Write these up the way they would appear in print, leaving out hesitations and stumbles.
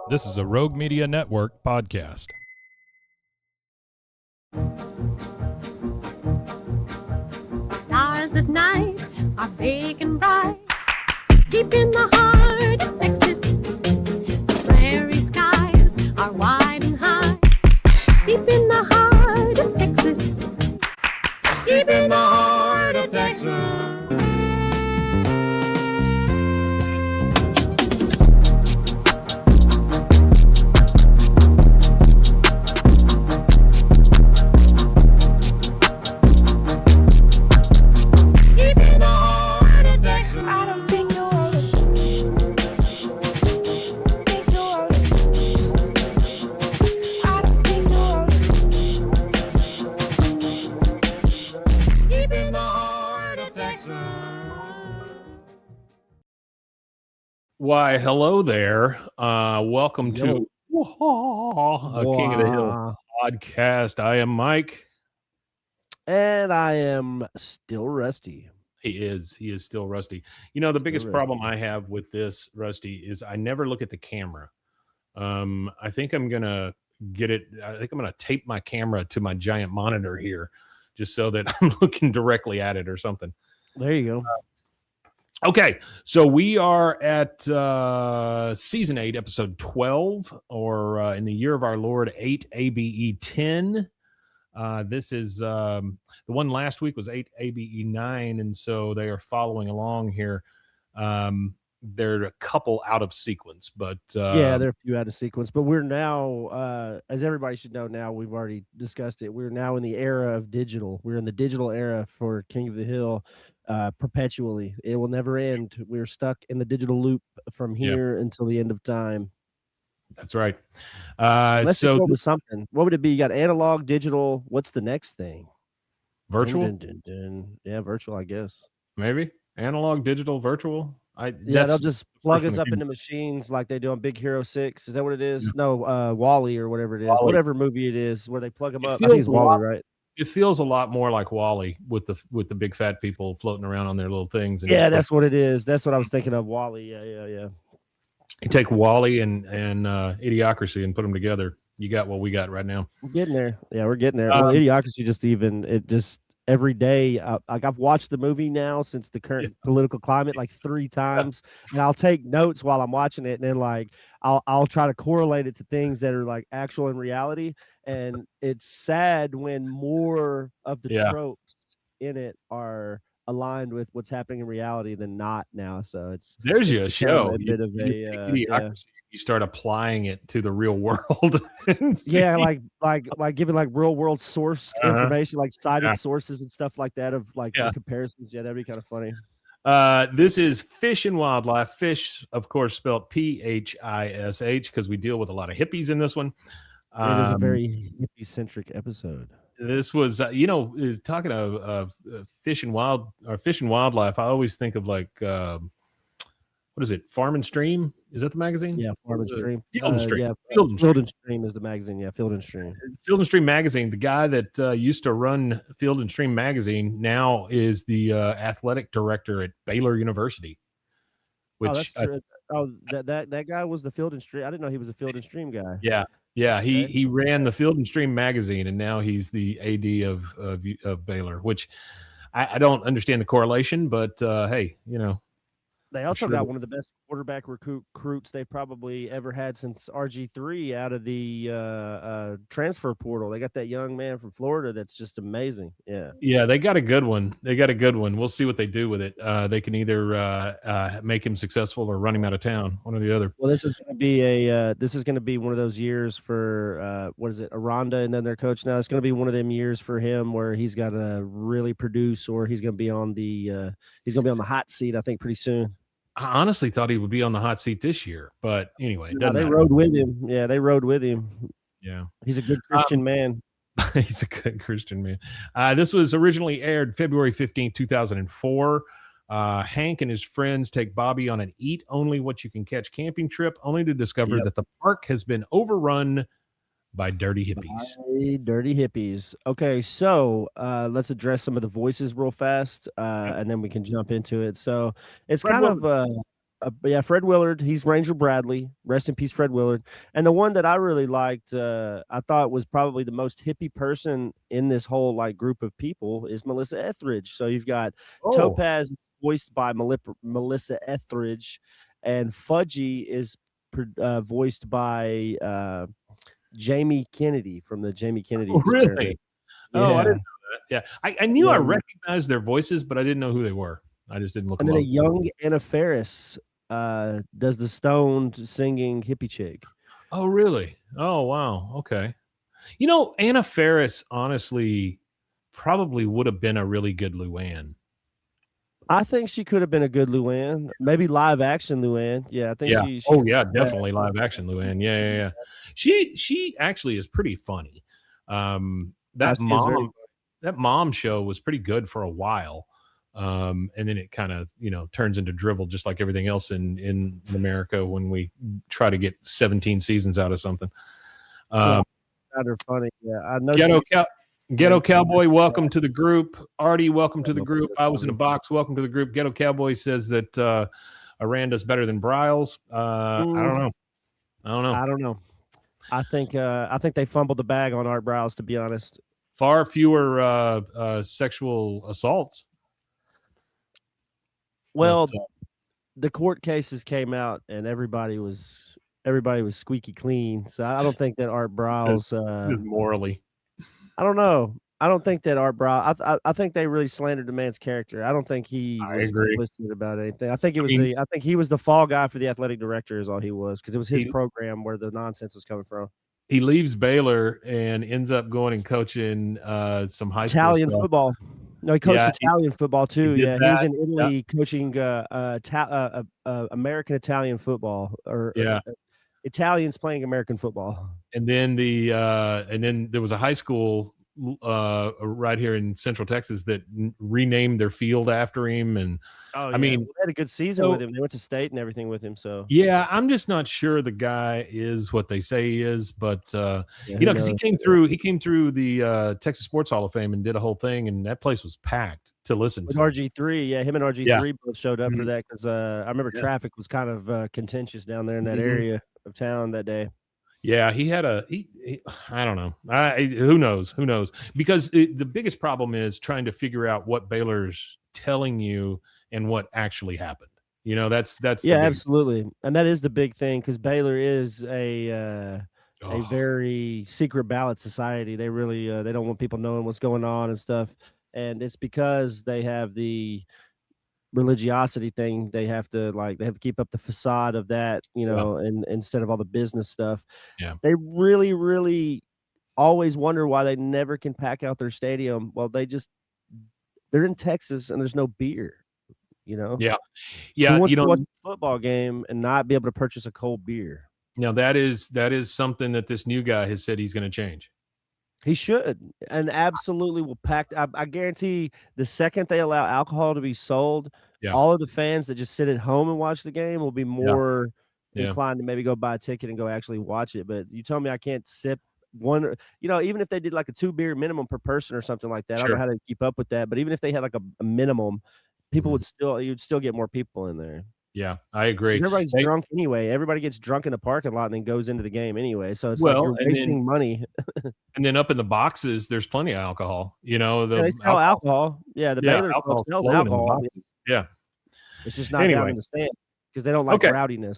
This is a Rogue Media Network podcast. Stars at night are big and bright. Deep in the heart of Texas, the prairie skies are wide and high. Deep in the heart of Texas, deep in the heart of Texas. Why, hello there. Welcome to King of the Hill podcast. I am Mike. And I am still Rusty. He is still Rusty. You know, the biggest problem I have with this, Rusty, is I never look at the camera. I think I'm going to tape my camera to my giant monitor here just so that I'm looking directly at it or something. There you go. Okay, so we are at season 8, episode 12, or in the year of our Lord 8 ABE 10. This is the one last week was 8 ABE 9, and so they are following along here. They're a couple out of sequence, but yeah, they're a few out of sequence. But we're now, as everybody should know now, we've already discussed it. We're now in the era of digital. We're in the digital era for King of the Hill. Perpetually, it will never end. We're stuck in the digital loop from here until the end of time. That's right. Let's go with something. What would it be? You got analog, digital. What's the next thing? Virtual. Dun, dun, dun, dun. Yeah, virtual. I guess maybe analog, digital, virtual. They'll just plug us up into machines like they do on Big Hero 6. Is that what it is? Yeah. No, Wall-E or whatever it is. Wall-E. Whatever movie it is where they plug them up. I think it's Wall-E, right? It feels a lot more like Wall-E with the big fat people floating around on their little things. And yeah, that's what it is. That's what I was thinking of. Wall-E. Yeah. You take Wall-E and Idiocracy and put them together. You got what we got right now. We're getting there. Yeah, we're getting there. Well, Idiocracy every day. I've watched the movie now since the current political climate like 3 times, and I'll take notes while I'm watching it, and then I'll try to correlate it to things that are like actual in reality. And it's sad when more of the tropes in it are aligned with what's happening in reality than not now. So there's a show. You start applying it to the real world. Yeah, like giving like real world source information, like cited sources and stuff like that of like the comparisons. Yeah, that'd be kind of funny. This is Phish and Wildlife. Phish, of course, spelled Phish, because we deal with a lot of hippies in this one. It is a very hippie-centric episode. This was, talking of Phish and Wildlife. I always think of like, what is it? Farm and Stream? Is that the magazine? Yeah, Farm and Stream. Field and Stream. Yeah, Field and Stream is the magazine. Yeah, Field and Stream. Field and Stream magazine. The guy that used to run Field and Stream magazine now is the athletic director at Baylor University. Which, that's true. That guy was the Field and Stream. I didn't know he was a Field and Stream guy. Yeah, he ran the Field and Stream magazine, and now he's the AD of Baylor, which I don't understand the correlation, but hey, They also got one of the best quarterback recruits they've probably ever had since RG3 out of the transfer portal. They got that young man from Florida that's just amazing. Yeah, they got a good one. We'll see what they do with it. They can either make him successful or run him out of town, one or the other. Well, this is going to be one of those years for what is it, Aranda, and then their coach now. It's going to be one of them years for him where he's got to really produce, or he's going to be on the hot seat, I think, pretty soon. I honestly thought he would be on the hot seat this year, but anyway, they rode with him. Yeah, they rode with him. Yeah, he's a good Christian man. He's a good Christian man. This was originally aired February 15th, 2004. Hank and his friends take Bobby on an eat only what you can catch camping trip, only to discover that the park has been overrun by dirty hippies. Dirty hippies. Okay, so let's address some of the voices real fast, and then we can jump into it. So it's kind of But yeah, Fred Willard, he's Ranger Bradley. Rest in peace, Fred Willard. And the one that I really liked, I thought was probably the most hippie person in this whole like group of people is Melissa Etheridge. So you've got Topaz voiced by Melissa Etheridge, and Fudgy is voiced by Jamie Kennedy from the Jamie Kennedy Experiment. Really? Oh, I didn't know that. Yeah, I knew I recognized their voices, but I didn't know who they were. I just didn't look. And then a young Anna Faris does the stoned singing hippie chick. Oh, really? Oh, wow. Okay. Anna Faris honestly probably would have been a really good Luann. I think she could have been a good Luann, maybe live action Luann. Yeah, I think she definitely live action Luann. Yeah. She actually is pretty funny. That mom show was pretty good for a while. And then it kind of, turns into drivel just like everything else in America when we try to get 17 seasons out of something. They're funny. Yeah, I know. Ghetto Cowboy, welcome to the group. Artie, welcome to the group. I was in a box. Welcome to the group. Ghetto Cowboy says that Aranda's better than Bryles. I don't know. I think they fumbled the bag on Art Bryles, to be honest. Far fewer sexual assaults. Well, the court cases came out and everybody was squeaky clean. So I don't think that Art Bryles morally. I don't know. I don't think that Art Bryles. I think they really slandered the man's character. I don't think he was explicit about anything. I think I think he was the fall guy for the athletic director is all he was, because it was his program where the nonsense was coming from. He leaves Baylor and ends up going and coaching some high school Italian football. No, he coached Italian football too. He was in Italy coaching American Italian football, or Italians playing American football. And then there was a high school right here in Central Texas that renamed their field after him. And I mean, they had a good season with him. They went to state and everything with him. So yeah, I'm just not sure the guy is what they say he is, but because he came through the Texas Sports Hall of Fame and did a whole thing, and that place was packed to listen to. RG3, him and RG3 both showed up for that, because I remember traffic was kind of contentious down there in that area of town that day. Yeah, he had I don't know. Who knows? Because the biggest problem is trying to figure out what Baylor's telling you and what actually happened. That's absolutely. And that is the big thing, because Baylor is a very secret ballot society. They really they don't want people knowing what's going on and stuff. And it's because they have the religiosity thing. They have to keep up the facade of that, and instead of all the business stuff. Yeah, they really, really always wonder why they never can pack out their stadium. Well, they're in Texas and there's no beer. Yeah. Who wants to watch a football game and not be able to purchase a cold beer? Now that is something that this new guy has said he's going to change. He should, and absolutely will pack. I guarantee the second they allow alcohol to be sold, all of the fans that just sit at home and watch the game will be more inclined to maybe go buy a ticket and go actually watch it. But you told me I can't sip one, even if they did like a 2 beer minimum per person or something like that. I don't know how to keep up with that, but even if they had like a minimum, people you'd still get more people in there. Yeah, I agree. Everybody's drunk anyway. Everybody gets drunk in the parking lot and then goes into the game anyway. So it's like you're wasting money. And then up in the boxes, there's plenty of alcohol. They sell alcohol. Yeah, the Baylor Club sells alcohol. Yeah, it's just not down in the stand because they don't like rowdiness.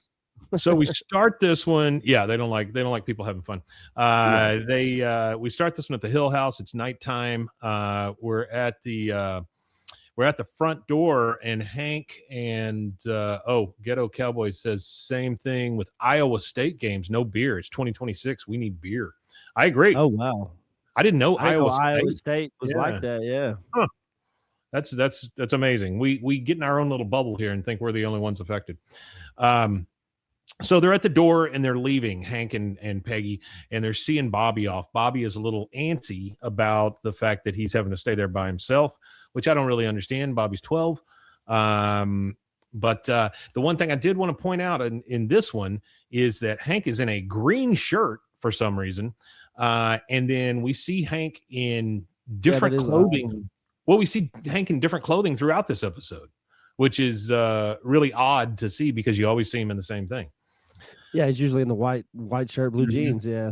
So we start this one. Yeah, they don't like people having fun. We start this one at the Hill House. It's nighttime. We're at the front door, and Hank and Ghetto Cowboy says same thing with Iowa State games. No beer. It's 2026. We need beer. I agree. Oh wow, I didn't know Iowa State was like that. Yeah, huh. That's amazing. We get in our own little bubble here and think we're the only ones affected. So they're at the door and they're leaving, Hank and Peggy, and they're seeing Bobby off. Bobby is a little antsy about the fact that he's having to stay there by himself, which I don't really understand. Bobby's 12. But the one thing I did want to point out in this one is that Hank is in a green shirt for some reason. And then we see Hank in different clothing. Well, we see Hank in different clothing throughout this episode. which is really odd to see because you always see him in the same thing. Yeah, he's usually in the white shirt, blue jeans. Yeah.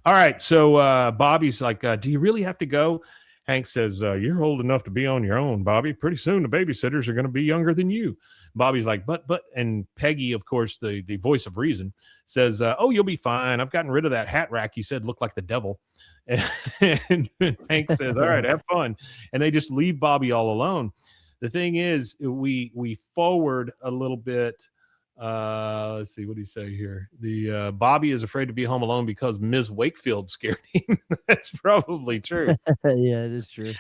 All right, so Bobby's like, do you really have to go? Hank says, you're old enough to be on your own, Bobby. Pretty soon the babysitters are going to be younger than you. Bobby's like, but, and Peggy, of course, the voice of reason, says, oh, you'll be fine. I've gotten rid of that hat rack you said looked like the devil. And Hank says, all right, have fun. And they just leave Bobby all alone. The thing is, we forward a little bit. Let's see, what do you say here? The Bobby is afraid to be home alone because Ms. Wakefield scared him. That's probably true. Yeah, it is true.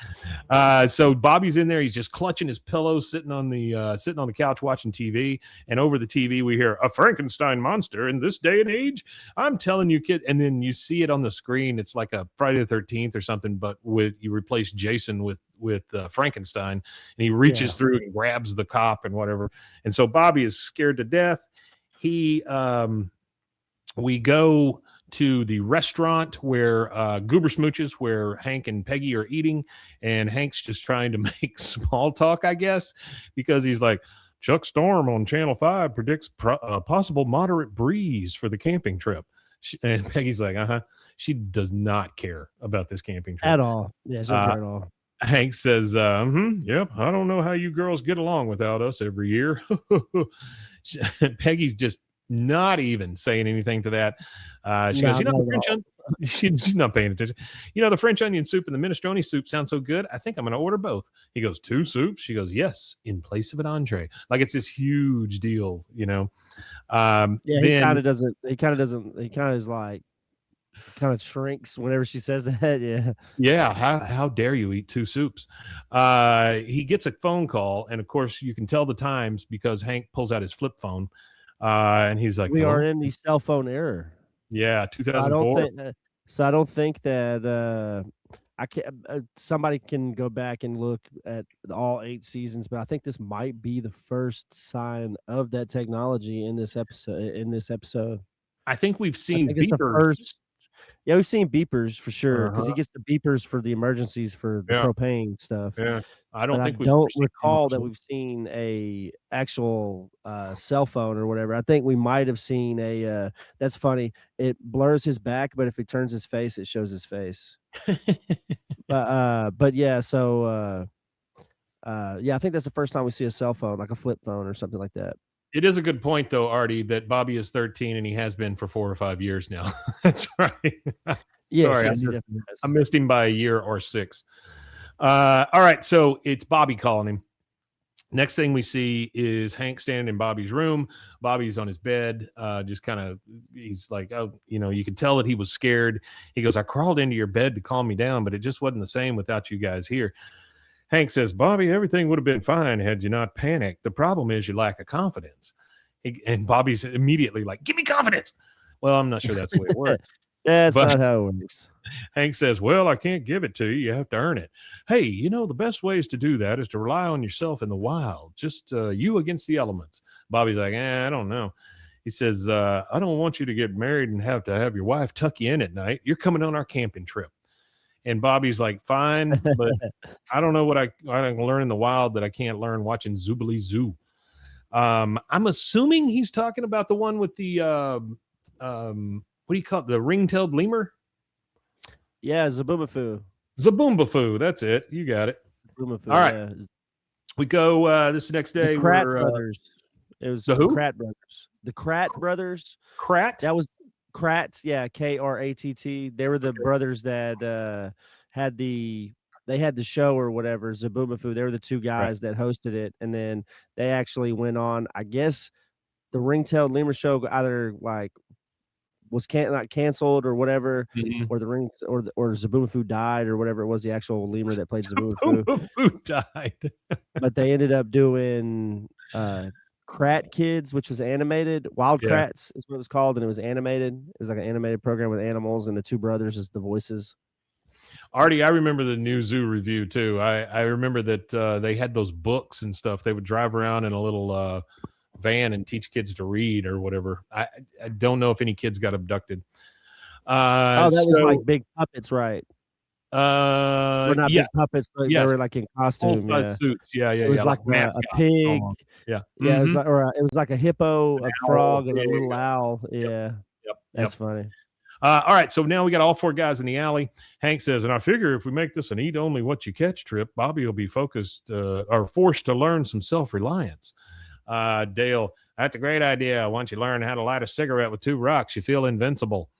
So Bobby's in there. He's just clutching his pillow, sitting on the couch watching TV. And over the TV, we hear a Frankenstein monster in this day and age. I'm telling you, kid. And then you see it on the screen. It's like a Friday the 13th or something, but you replace Jason with Frankenstein, and he reaches through and grabs the cop and whatever. And so Bobby is scared to death. We go to the restaurant where Goober Smooches, where Hank and Peggy are eating, and Hank's just trying to make small talk, I guess, because he's like, Chuck Storm on Channel 5 predicts a possible moderate breeze for the camping trip. And Peggy's like, she does not care about this camping trip at all. Yeah, she doesn't care at all. Hank says, yep, I don't know how you girls get along without us every year. Peggy's just not even saying anything to that. She goes, the French onion, she's not paying attention. The French onion soup and the minestrone soup sound so good. I think I'm going to order both. He goes, 2 soups? She goes, yes, in place of an entree. Like it's this huge deal, he kind of shrinks whenever she says that. Yeah. How dare you eat 2 soups? He gets a phone call, and of course you can tell the times because Hank pulls out his flip phone, and he's like, we are in the cell phone era. Yeah, 2004. So I don't think that I can. Somebody can go back and look at all 8 seasons, but I think this might be the first sign of that technology in this episode. I think we've seen beepers. Yeah, we've seen beepers for sure because he gets the beepers for the emergencies for the propane stuff. Yeah, I don't recall that we've seen a actual cell phone or whatever. I think we might have seen a. That's funny. It blurs his back, but if he turns his face, it shows his face. But yeah, so yeah, I think that's the first time we see a cell phone, like a flip phone or something like that. It is a good point, though, Artie, that Bobby is 13 and he has been for 4 or 5 years now. That's right. Sorry, I missed him by a year or 6. All right, so it's Bobby calling him. Next thing we see is Hank standing in Bobby's room. Bobby's on his bed, just kind of, he's like, oh, you could tell that he was scared. He goes, I crawled into your bed to calm me down, but it just wasn't the same without you guys here. Hank says, Bobby, everything would have been fine had you not panicked. The problem is you lack of confidence. And Bobby's immediately like, give me confidence. Well, I'm not sure that's the way it works. That's not how it works. Hank says, well, I can't give it to you. You have to earn it. Hey, the best ways to do that is to rely on yourself in the wild. Just you against the elements. Bobby's like, I don't know. He says, I don't want you to get married and have to have your wife tuck you in at night. You're coming on our camping trip. And Bobby's like, fine, but I don't know what I can learn in the wild that I can't learn watching Zoobly Zoo. I'm assuming he's talking about the one with the what do you call it? The ring-tailed lemur? Yeah, Zaboomafoo. Zaboomafoo, that's it. You got it. Zaboomafoo, all right. Yeah. We go this next day. The Krat brothers. It was the who? Krat brothers. The Krat brothers. Krat? That was Kratts, yeah, Kratt. They were the brothers that had the show or whatever, Zaboomafoo. They were the 2 guys that hosted it, and then they actually went on. I guess the ring-tailed lemur show either like was not canceled or whatever, or the ring or Zaboomafoo died or whatever it was. The actual lemur that played Zaboomafoo died, but they ended up doing Krat Kids, which was animated. Wild Kratts is what it was called, and it was animated. It was like an animated program with animals, and the 2 brothers as the voices. Artie, I remember the new zoo review too. I remember that they had those books and stuff. They would drive around in a little van and teach kids to read or whatever. I don't know if any kids got abducted. That was like big puppets, right? We're not Yeah, big puppets, but they yes, were like in full costume. size Yeah, suits. Yeah, yeah, it yeah, was like like a mascots pig. almost. Yeah. Yeah, it was Mm-hmm. like, it was like a hippo, a Owl. frog, and Yeah, a yeah, little yeah. owl. Yep, Yeah, yep, that's yep. funny. All right, so now we got all four guys in the alley. Hank says, and I figure if we make this an eat only what you catch trip, Bobby will be focused or forced to learn some self-reliance. Dale, that's a great idea. Once you learn how to light a cigarette with 2 rocks, you feel invincible.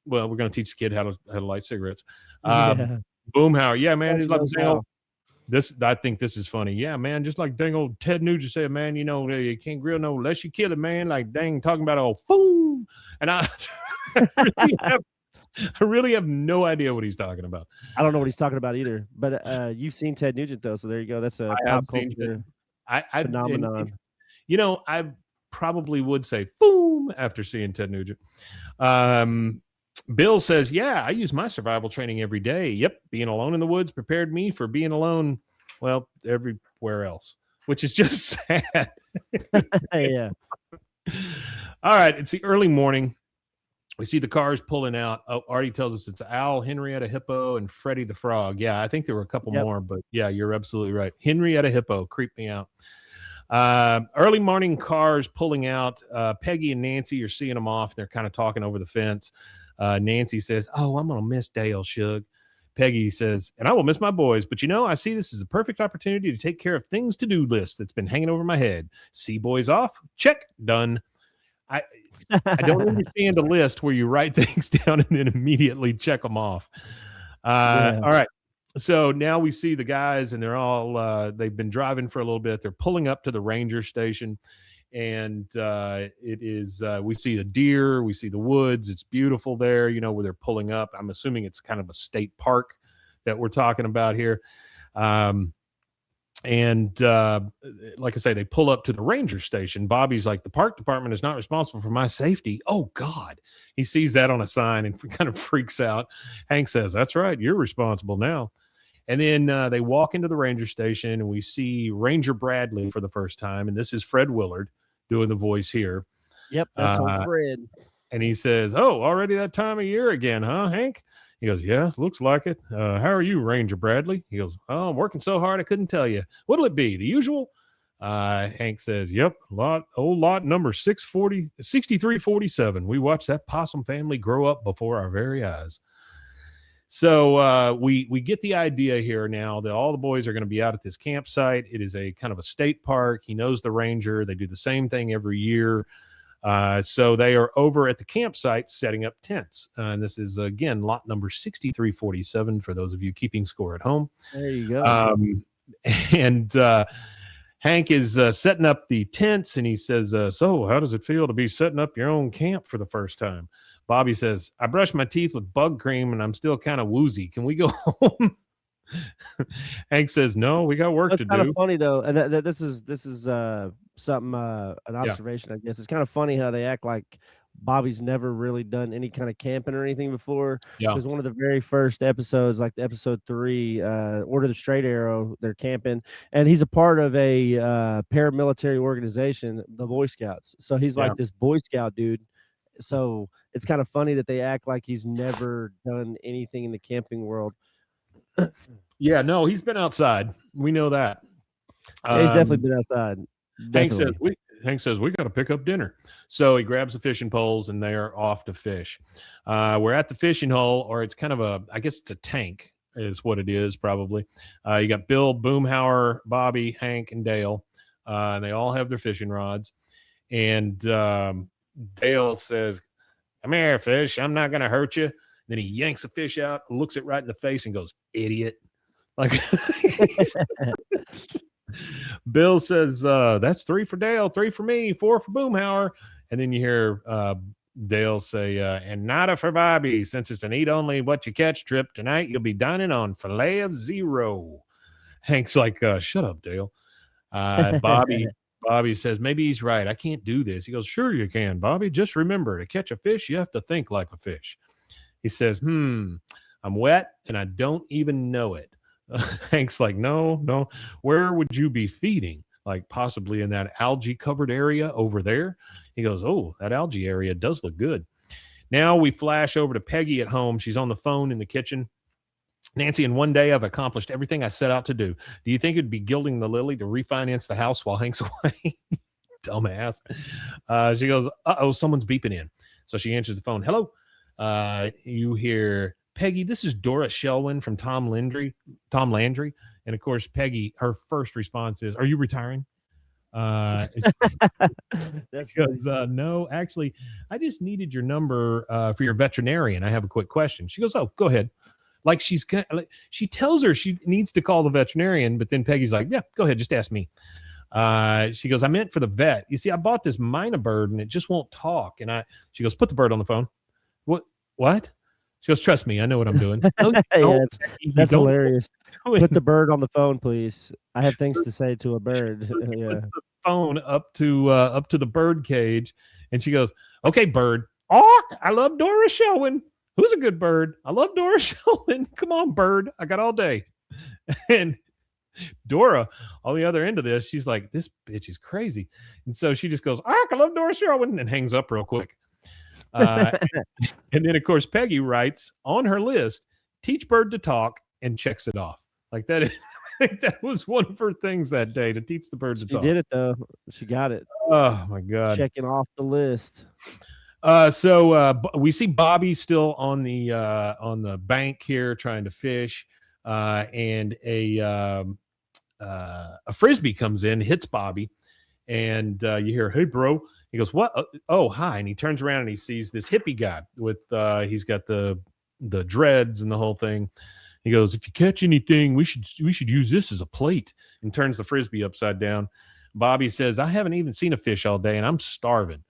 Well, we're going to teach the kid how to light cigarettes. Yeah, Boomhauer, yeah, man, Daddy just like knows dang how. old, this. I think this is funny. Yeah, man, just like dang old Ted Nugent said, man, you know you can't grill no less you kill it, man. Like dang, talking about old fool, and I really have, I really have no idea what he's talking about. I don't know what he's talking about either. But you've seen Ted Nugent though, so there you go. That's a I have pop seen it. culture And, phenomenon. you know, I probably would say boom after seeing Ted Nugent. Bill says, yeah, I use my survival training every day. Yep. Being alone in the woods prepared me for being alone, well, everywhere else, which is just sad. Yeah. All right. It's the early morning. We see the cars pulling out. Oh, Artie tells us it's Al, Henrietta Hippo, and Freddie the Frog. Yeah, I think there were a couple more, but yeah, you're absolutely right. Henrietta Hippo creeped me out. Early morning cars pulling out. Peggy and Nancy are seeing them off. They're kind of talking over the fence. Nancy says, oh, I'm going to miss Dale, Shug. Peggy says, and I will miss my boys, but you know, I see this as a perfect opportunity to take care of things to do list that's been hanging over my head. See boys off? Check. Done. I don't understand a list where you write things down and then immediately check them off. All right. So now we see the guys and they're all, they've been driving for a little bit. They're pulling up to the ranger station and it is, we see the deer, we see the woods. It's beautiful there, you know, where they're pulling up. I'm assuming it's kind of a state park that we're talking about here. And like I say, they pull up to the ranger station. Bobby's like, the park department is not responsible for my safety. Oh, God. He sees that on a sign and kind of freaks out. Hank says, that's right. You're responsible now. And then they walk into the ranger station and we see Ranger Bradley for the first time. And this is Fred Willard doing the voice here. Yep, that's old Fred. And he says, oh, already that time of year again, huh, Hank? He goes, yeah, looks like it. How are you, Ranger Bradley? He goes, oh, I'm working so hard I couldn't tell you. What'll it be? The usual? Hank says, yep, lot number 6347. We watched that possum family grow up before our very eyes. So we get the idea here now that all the boys are going to be out at this campsite. It is a kind of a state park. He knows the ranger. They do the same thing every year. So they are over at the campsite setting up tents. And this is, again, lot number 6347 for those of you keeping score at home. There you go. And Hank is setting up the tents, and he says, so how does it feel to be setting up your own camp for the first time? Bobby says, I brushed my teeth with bug cream, and I'm still kind of woozy. Can we go home? Hank says, no, we got work to do. It's kind of funny, though. And this is something, an observation, I guess. It's kind of funny how they act like Bobby's never really done any kind of camping or anything before. Because one of the very first episodes, like episode 3, Order the Straight Arrow, they're camping, and he's a part of a paramilitary organization, the Boy Scouts. So he's like this Boy Scout dude. So it's kind of funny that they act like he's never done anything in the camping world. Yeah, no, he's been outside. We know that. Yeah, he's definitely been outside. Definitely. Hank says we got to pick up dinner. So he grabs the fishing poles and they are off to fish. We're at the fishing hole, or it's kind of I guess it's a tank is what it is probably. You got Bill, Boomhauer, Bobby, Hank, and Dale. And they all have their fishing rods. And Dale says, come here, fish. I'm not going to hurt you. Then he yanks a fish out, looks it right in the face and goes, idiot. Like Bill says, that's 3 for Dale, 3 for me, 4 for Boomhauer. And then you hear Dale say, and nada for Bobby. Since it's an eat only what you catch trip tonight, you'll be dining on filet of zero. Hank's like, shut up, Dale. Bobby says, maybe he's right. I can't do this. He goes, sure you can, Bobby. Just remember, to catch a fish, you have to think like a fish. He says, I'm wet and I don't even know it. Hank's like, no. Where would you be feeding? Like possibly in that algae covered area over there. He goes, oh, that algae area does look good. Now we flash over to Peggy at home. She's on the phone in the kitchen. Nancy, in one day I've accomplished everything I set out to do. Do you think it'd be gilding the lily to refinance the house while Hank's away? Dumbass. She goes, uh-oh, someone's beeping in. So she answers the phone. Hello. You hear, Peggy, this is Dora Shelwyn from Tom Landry. And of course, Peggy, her first response is, are you retiring? That's because no, actually, I just needed your number for your veterinarian. I have a quick question. She goes, oh, go ahead. Like she tells her she needs to call the veterinarian, but then Peggy's like, yeah, go ahead, just ask me. She goes, I meant for the vet. You see, I bought this mynah bird and it just won't talk. And she goes, put the bird on the phone. What? She goes, trust me, I know what I'm doing. No, yeah, that's hilarious. Put the bird on the phone, please. I have things to say to a bird. Yeah. Puts the phone up to the bird cage, and she goes, okay, bird. Oh, I love Dora Shelwyn. Who's a good bird? I love Dora Shelwyn. Come on, bird. I got all day. And Dora, on the other end of this, she's like, this bitch is crazy. And so she just goes, I love Dora Shelwyn, and hangs up real quick. And then, of course, Peggy writes on her list, teach bird to talk, and checks it off. Like that is, that was one of her things that day, to teach the bird to talk. She did it, though. She got it. Oh, my God. Checking off the list. So we see Bobby still on the bank here trying to fish, and a frisbee comes in, hits Bobby, and you hear, hey, bro. He goes, what? Oh, hi. And he turns around and he sees this hippie guy with he's got the dreads and the whole thing. He goes, if you catch anything, we should use this as a plate, and turns the frisbee upside down. Bobby says, I haven't even seen a fish all day and I'm starving.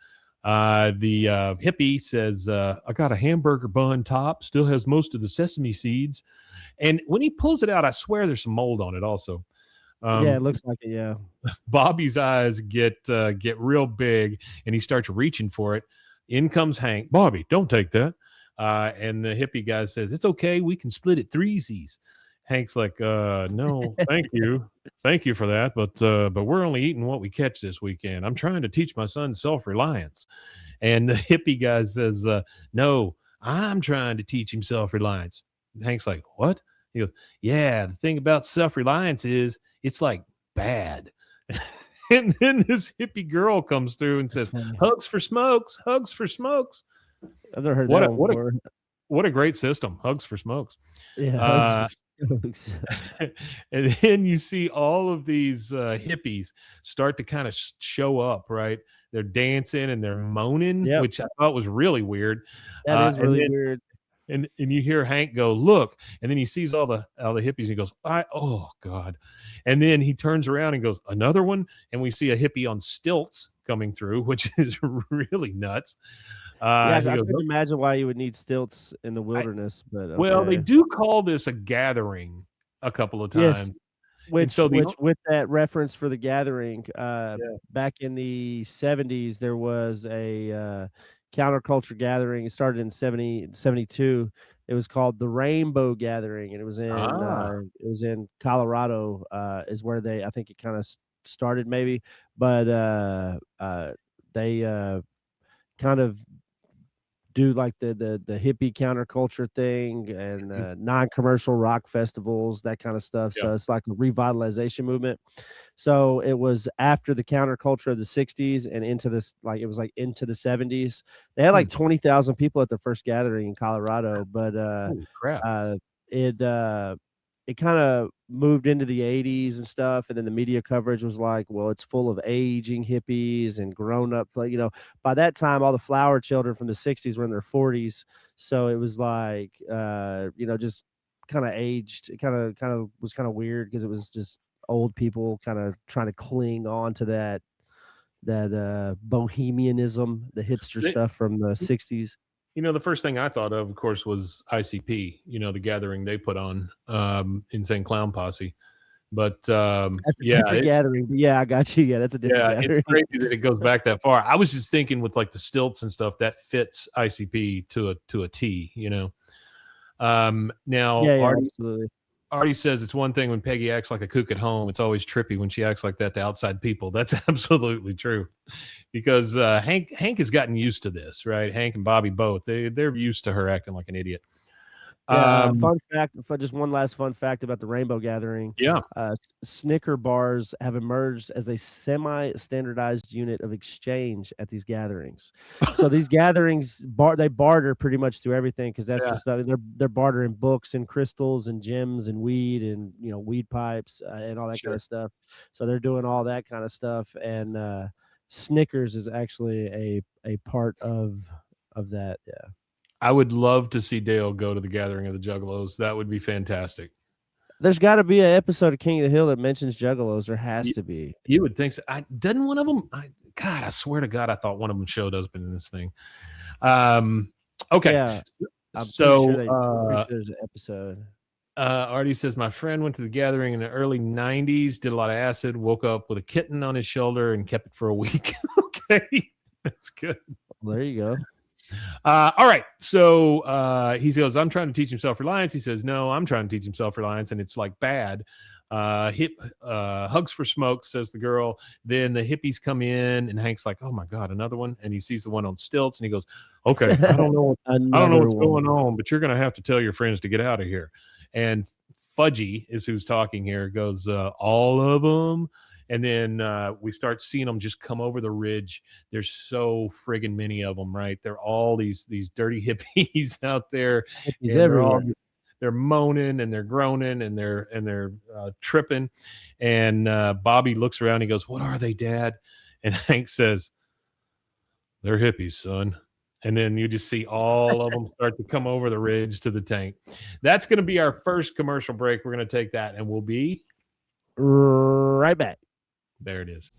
The hippie says, I got a hamburger bun top, still has most of the sesame seeds. And when he pulls it out, I swear there's some mold on it also. Yeah, it looks like it, yeah. Bobby's eyes get real big, and he starts reaching for it. In comes Hank. Bobby, don't take that. And the hippie guy says, it's okay, we can split it threesies. Hank's like, no, thank you. Thank you for that. But we're only eating what we catch this weekend. I'm trying to teach my son self-reliance. And the hippie guy says, no, I'm trying to teach him self-reliance. And Hank's like, what? He goes, yeah, the thing about self-reliance is it's like bad. And then this hippie girl comes through and says, hugs for smokes, hugs for smokes. I've never heard that one before. What a great system. Hugs for smokes. Yeah. And then you see all of these hippies start to kind of show up, right? They're dancing and they're moaning, which I thought was really weird. That is really weird. And you hear Hank go, look, and then he sees all the hippies and he goes, oh God. And then he turns around and goes, another one. And we see a hippie on stilts coming through, which is really nuts. I couldn't imagine why you would need stilts in the wilderness. But okay. Well, they do call this a gathering a couple of times. Yes. Which with that reference for the gathering, back in the 70s, there was a counterculture gathering. It started in 72. It was called the Rainbow Gathering, and it was in Colorado, is where I think it kind of started maybe, but they kind of do like the hippie counterculture thing and non-commercial rock festivals, that kind of stuff. So it's like a revitalization movement. So it was after the counterculture of the 60s and into this, like it was like into the 70s. They had like 20,000 people at the first gathering in Colorado, but it kind of moved into the 80s and stuff. And then the media coverage was like, well, it's full of aging hippies and grown up. Like, by that time, all the flower children from the 60s were in their 40s. So it was like, just kind of aged. It kind of was kind of weird because it was just old people kind of trying to cling on to that bohemianism, the hipster stuff from the 60s. The first thing I thought of course, was ICP, the gathering they put on, Insane Clown Posse. But that's a different gathering. But yeah, I got you. Yeah, that's a different gathering. It's crazy that it goes back that far. I was just thinking with like the stilts and stuff that fits ICP to a T, Now absolutely. Artie says it's one thing when Peggy acts like a kook at home. It's always trippy when she acts like that to outside people. That's absolutely true, because Hank has gotten used to this, right? Hank and Bobby both. They're used to her acting like an idiot. Fun fact, just one last fun fact about the Rainbow Gathering. Yeah. Snicker bars have emerged as a semi-standardized unit of exchange at these gatherings. So these gatherings they barter pretty much through everything because that's the stuff. They're bartering books and crystals and gems and weed and weed pipes and all that kind of stuff. So they're doing all that kind of stuff, and Snickers is actually a part of that. Yeah. I would love to see Dale go to the Gathering of the Juggalos. That would be fantastic. There's got to be an episode of King of the Hill that mentions Juggalos. There has to be. You would think so. Doesn't one of them? God, I swear to God, I thought one of them showed up in this thing. Okay. Yeah. I'm so pretty sure there's an episode. Artie says, my friend went to the Gathering in the early 90s, did a lot of acid, woke up with a kitten on his shoulder, and kept it for a week. Okay. That's good. Well, there you go. All right. So he goes, I'm trying to teach him self-reliance. He says, no, I'm trying to teach him self-reliance, and it's like bad. Hugs for smoke, says the girl. Then the hippies come in, and Hank's like, oh my God, another one. And he sees the one on stilts, and he goes, okay, I don't know what's going on, but you're going to have to tell your friends to get out of here. And Fudgy is who's talking here, goes, all of them. And then we start seeing them just come over the ridge. There's so friggin' many of them, right? They're all these dirty hippies out there. They're moaning and they're groaning and they're tripping. And Bobby looks around. He goes, "What are they, Dad?" And Hank says, "They're hippies, son." And then you just see all of them start to come over the ridge to the tank. That's going to be our first commercial break. We're going to take that, and we'll be right back. There it is.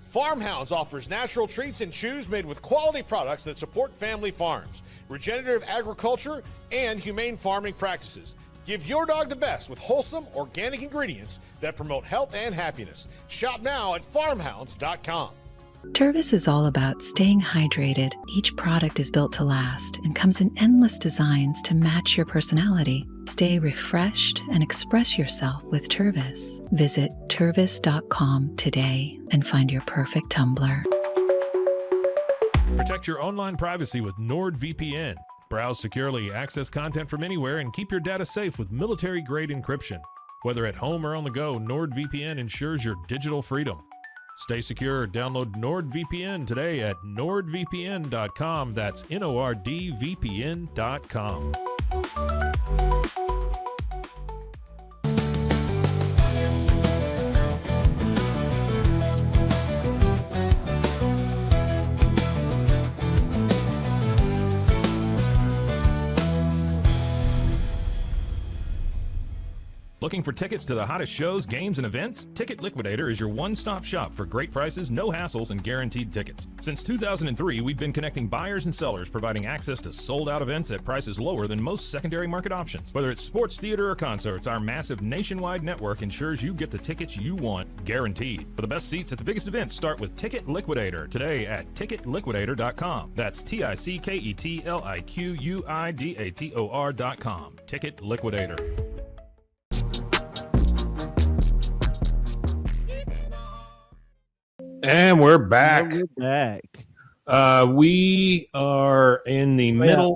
Farmhounds offers natural treats and chews made with quality products that support family farms, regenerative agriculture, and humane farming practices. Give your dog the best with wholesome, organic ingredients that promote health and happiness. Shop now at farmhounds.com. Tervis is all about staying hydrated. Each product is built to last and comes in endless designs to match your personality. Stay refreshed and express yourself with Tervis. Visit tervis.com today and find your perfect tumbler. Protect your online privacy with NordVPN. Browse securely, access content from anywhere, and keep your data safe with military-grade encryption. Whether at home or on the go, NordVPN ensures your digital freedom. Stay secure. Download NordVPN today at nordvpn.com. That's NORDVPN.com. Looking for tickets to the hottest shows, games, and events? Ticket Liquidator is your one-stop shop for great prices, no hassles, and guaranteed tickets. Since 2003, we've been connecting buyers and sellers, providing access to sold-out events at prices lower than most secondary market options. Whether it's sports, theater, or concerts, our massive nationwide network ensures you get the tickets you want, guaranteed. For the best seats at the biggest events, start with Ticket Liquidator today at ticketliquidator.com. That's TICKETLIQUIDATOR.com. Ticket Liquidator. And we're back. We are in the middle.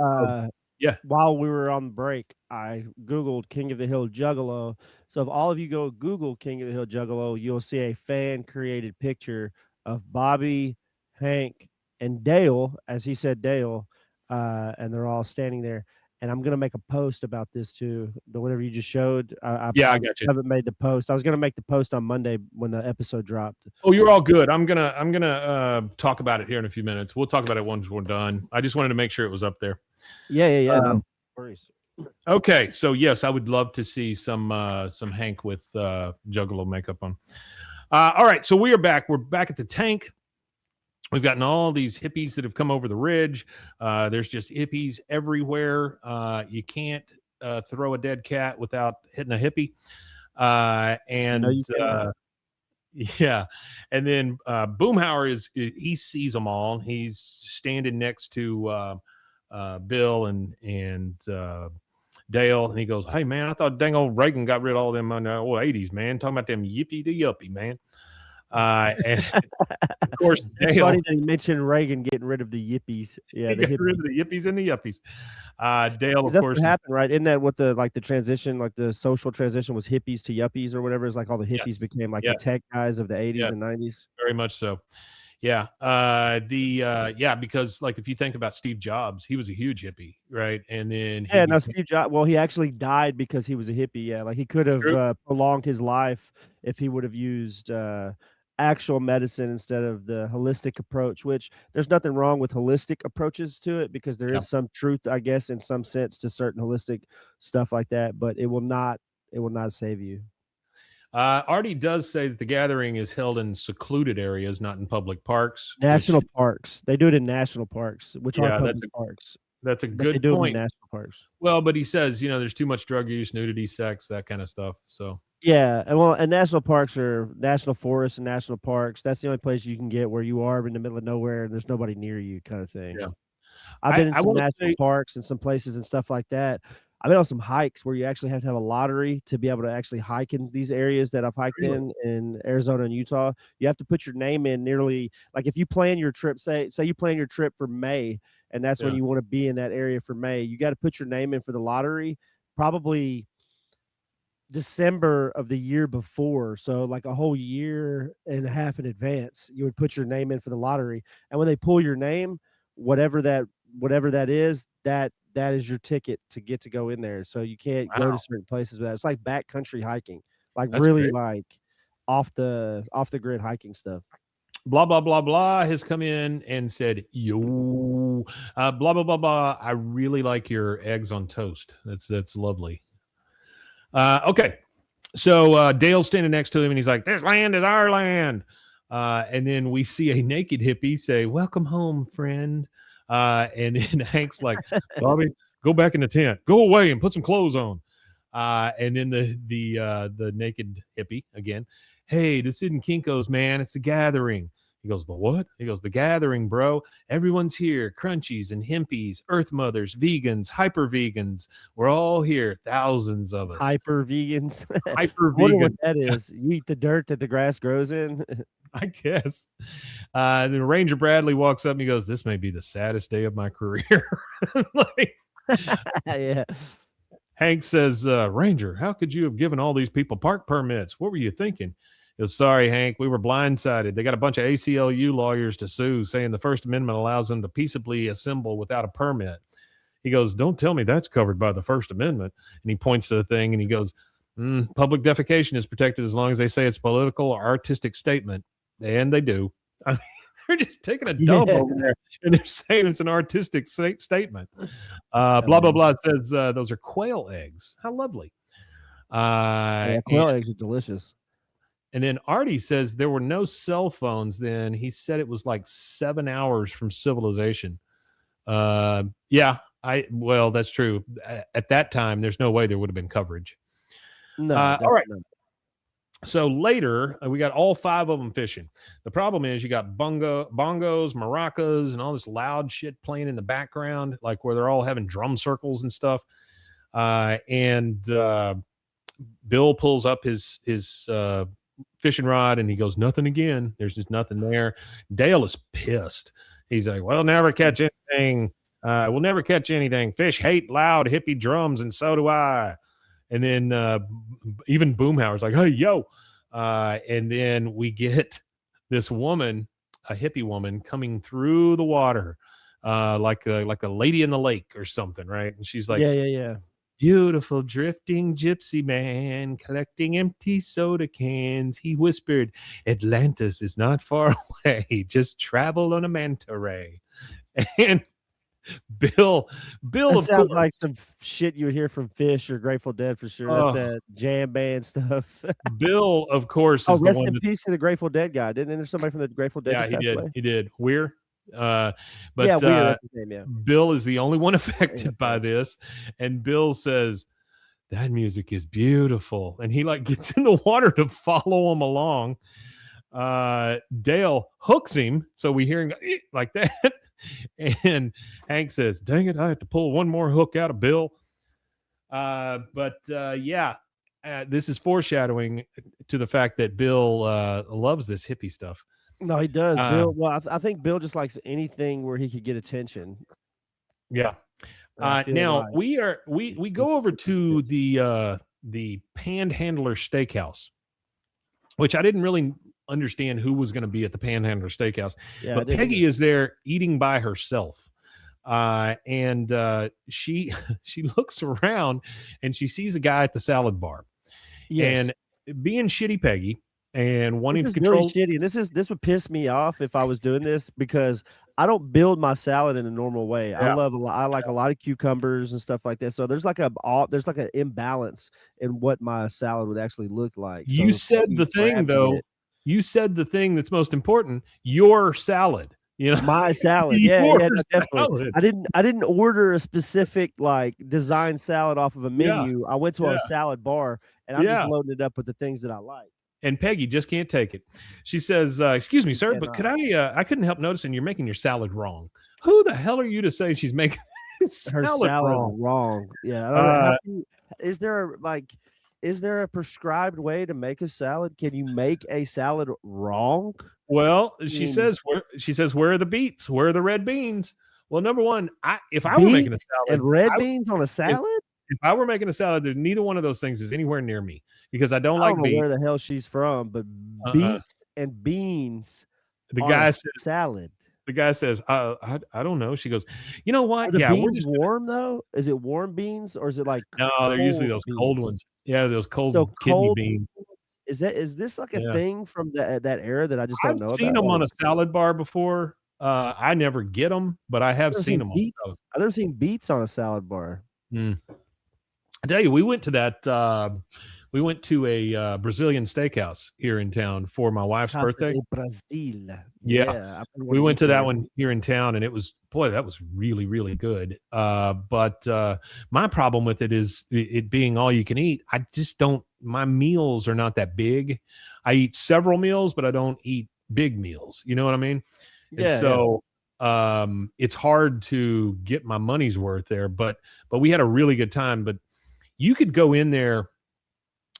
While we were on break, I Googled King of the Hill Juggalo. So if all of you go Google King of the Hill Juggalo, you'll see a fan-created picture of Bobby, Hank, and Dale, as he said Dale, and they're all standing there. And I'm gonna make a post about this too. The whatever you just showed. I got you. Haven't made the post. I was gonna make the post on Monday when the episode dropped. Oh, you're all good. I'm gonna talk about it here in a few minutes. We'll talk about it once we're done. I just wanted to make sure it was up there. Yeah. No worries. Okay, so yes, I would love to see some Hank with Juggalo makeup on. All right, so we are back. We're back at the tank. we've gotten all these hippies that have come over the ridge. There's just hippies everywhere. You can't throw a dead cat without hitting a hippie. And yeah, and then Boomhauer he sees them all. He's standing next to Bill and Dale, and he goes, "Hey man, I thought dang old Reagan got rid of all them in the old 80s, man. Talking about them yippee to yuppie, man." And of course, it's funny that he mentioned Reagan getting rid of the yippies. Yeah, got rid of the yippies and the yuppies. Dale, of that's course, what happened, right? Isn't that what the transition, like the social transition, was hippies to yuppies or whatever? It's like all the hippies became like the tech guys of the 80s and 90s. Very much so. Yeah. Because like if you think about Steve Jobs, he was a huge hippie, right? And then Steve Jobs. Well, he actually died because he was a hippie. Yeah, like he could have prolonged his life if he would have used actual medicine instead of the holistic approach. Which there's nothing wrong with holistic approaches to it because there is some truth, I guess, in some sense to certain holistic stuff like that. But it will not save you. Artie does say that the gathering is held in secluded areas, not in public parks. National parks. They do it in national parks, which are public parks. That's a But good they do point. it in national parks. Well, but he says, there's too much drug use, nudity, sex, that kind of stuff. So yeah, and national parks are national forests and national parks. That's the only place you can get where you are in the middle of nowhere and there's nobody near you, kind of thing. Yeah, I've been in some national parks and some places and stuff like that. I've been on some hikes where you actually have to have a lottery to be able to actually hike in these areas that I've hiked in Arizona and Utah. You have to put your name in nearly, like if you plan your trip, say you plan your trip for May, and that's when you want to be in that area for May, you got to put your name in for the lottery, probably December of the year before. So like a whole year and a half in advance, you would put your name in for the lottery. And when they pull your name, whatever that is, that is your ticket to get to go in there. So you can't go to certain places with that. It's like backcountry hiking, like that's really great. Like off the grid hiking stuff. Blah blah blah blah has come in and said, "Yo, blah blah blah blah. I really like your eggs on toast. That's lovely." Okay, so Dale's standing next to him and he's like, "This land is our land." And then we see a naked hippie say, "Welcome home, friend." And then Hank's like, "Bobby, go back in the tent. Go away and put some clothes on." And then the naked hippie again, "Hey, this isn't Kinko's, man. It's a gathering." He goes, "The what?" He goes, "The gathering, bro. Everyone's here. Crunchies and himpies, earth mothers, vegans, hyper vegans. We're all here. Thousands of us." Hyper vegans. Hyper vegan. I wonder what that Yeah. is. You eat the dirt that the grass grows in. I guess. Then Ranger Bradley walks up and he goes, "This may be the saddest day of my career." Like, yeah. Hank says, "Ranger, how could you have given all these people park permits? What were you thinking?" He goes, "Sorry, Hank, we were blindsided. They got a bunch of ACLU lawyers to sue, saying the First Amendment allows them to peaceably assemble without a permit." He goes, "Don't tell me that's covered by the First Amendment." And he points to the thing and he goes, "Public defecation is protected as long as they say it's political or artistic statement." And they do. I mean, they're just taking a dump over there and they're saying it's an artistic statement. Blah, blah, blah. It says those are quail eggs. How lovely. Quail eggs are delicious. And then Artie says there were no cell phones then. He said it was like 7 hours from civilization. Well, that's true. At that time, there's no way there would have been coverage. No. All right. So later, we got all 5 of them fishing. The problem is you got bongos, maracas, and all this loud shit playing in the background, like where they're all having drum circles and stuff. And Bill pulls up his fishing rod and he goes, "Nothing again." There's just nothing there. Dale is pissed. He's like, "We'll never catch anything. We'll never catch anything. Fish hate loud hippie drums, and so do I." And then even Boomhauer's like, "Hey, yo." And then we get this woman, a hippie woman, coming through the water like a lady in the lake or something, right? And she's like, yeah. "Beautiful drifting gypsy man collecting empty soda cans. He whispered, Atlantis is not far away. Just travel on a manta ray." And Bill, That of sounds course. like some shit you would hear from Phish or Grateful Dead for sure. That's Oh, that jam band stuff. Bill, of course, Oh, is the rest one in that. peace to the Grateful Dead guy. Didn't there somebody from the Grateful Dead Yeah, just he pass did. away? He did. Weir. Uh, Yeah, but Weird. That's his name. Yeah. Bill is the only one Yeah, affected by this, and Bill says that music is beautiful, and he like gets in the water to follow him along. Dale hooks him, so we hear him go, "Eh," like that, and Hank says, "Dang it, I have to pull one more hook out of Bill." Yeah, this is foreshadowing to the fact that Bill loves this hippie stuff. No, he does. Uh, Bill. Well, I think Bill just likes anything where he could get attention. yeah. And I feel Now like we go over to the Panhandler Steakhouse, which I didn't really understand who was going to be at the Panhandler Steakhouse, yeah, I but didn't Peggy either. is there eating by herself. She she looks around and she sees a guy at the salad bar, Yes. and being shitty Peggy and This wanting to is really control. shitty. This would piss me off if I was doing this because I don't build my salad in a normal way. I Yeah. love a lot. I like a lot of cucumbers and stuff like that. So there's like there's like an imbalance in what my salad would actually look like. You So said Peggy the thing grabbing though. it. You said the thing that's most important. Your salad. You know, My salad. Yeah, your yeah, no, definitely. salad. I didn't order a specific like design salad off of a Yeah. menu. I went to Yeah. a salad bar and I'm just Yeah. loading it up with the things that I like. And Peggy just can't take it. She says, "Excuse me, You sir, but could cannot. I couldn't help noticing you're making your salad wrong. Who the hell are you to say she's making Her salad salad wrong?" wrong. Yeah, I don't know. How Uh, can you, is there a prescribed way to make a salad? Can you make a salad wrong? well, I she mean, says, "Where are the beets? Where are the red beans?" Well, number one, if I were making a beets salad, and red I would- beans on a salad? if I were making a salad, there's neither one of those things is anywhere near me because I don't I like don't know where beets. the hell she's from, but Uh-uh. beets and beans The on a guy says, salad. I don't know. She goes, "You know what? Are the Yeah, we're beans just warm though? Is it warm beans or is it like no, they're usually cold those cold beans? ones. Yeah, those cold So kidney cold beans. is this like a Yeah. thing from that era that I just don't I've know seen about? them on Like, a salad bar before. I never get them, but I have seen them on beets. those. I've never seen beets on a salad bar. Mm. I tell you, we went to that. We went to a Brazilian steakhouse here in town for my wife's Casa birthday. de Brasil. Yeah, I've been we wanting to went eat to that there. one here in town, and it was that was really really good. But my problem with it is it being all you can eat. I just don't. My meals are not that big. I eat several meals, but I don't eat big meals. You know what I mean? And Yeah, yeah. so it's hard to get my money's worth there. But we had a really good time. But you could go in there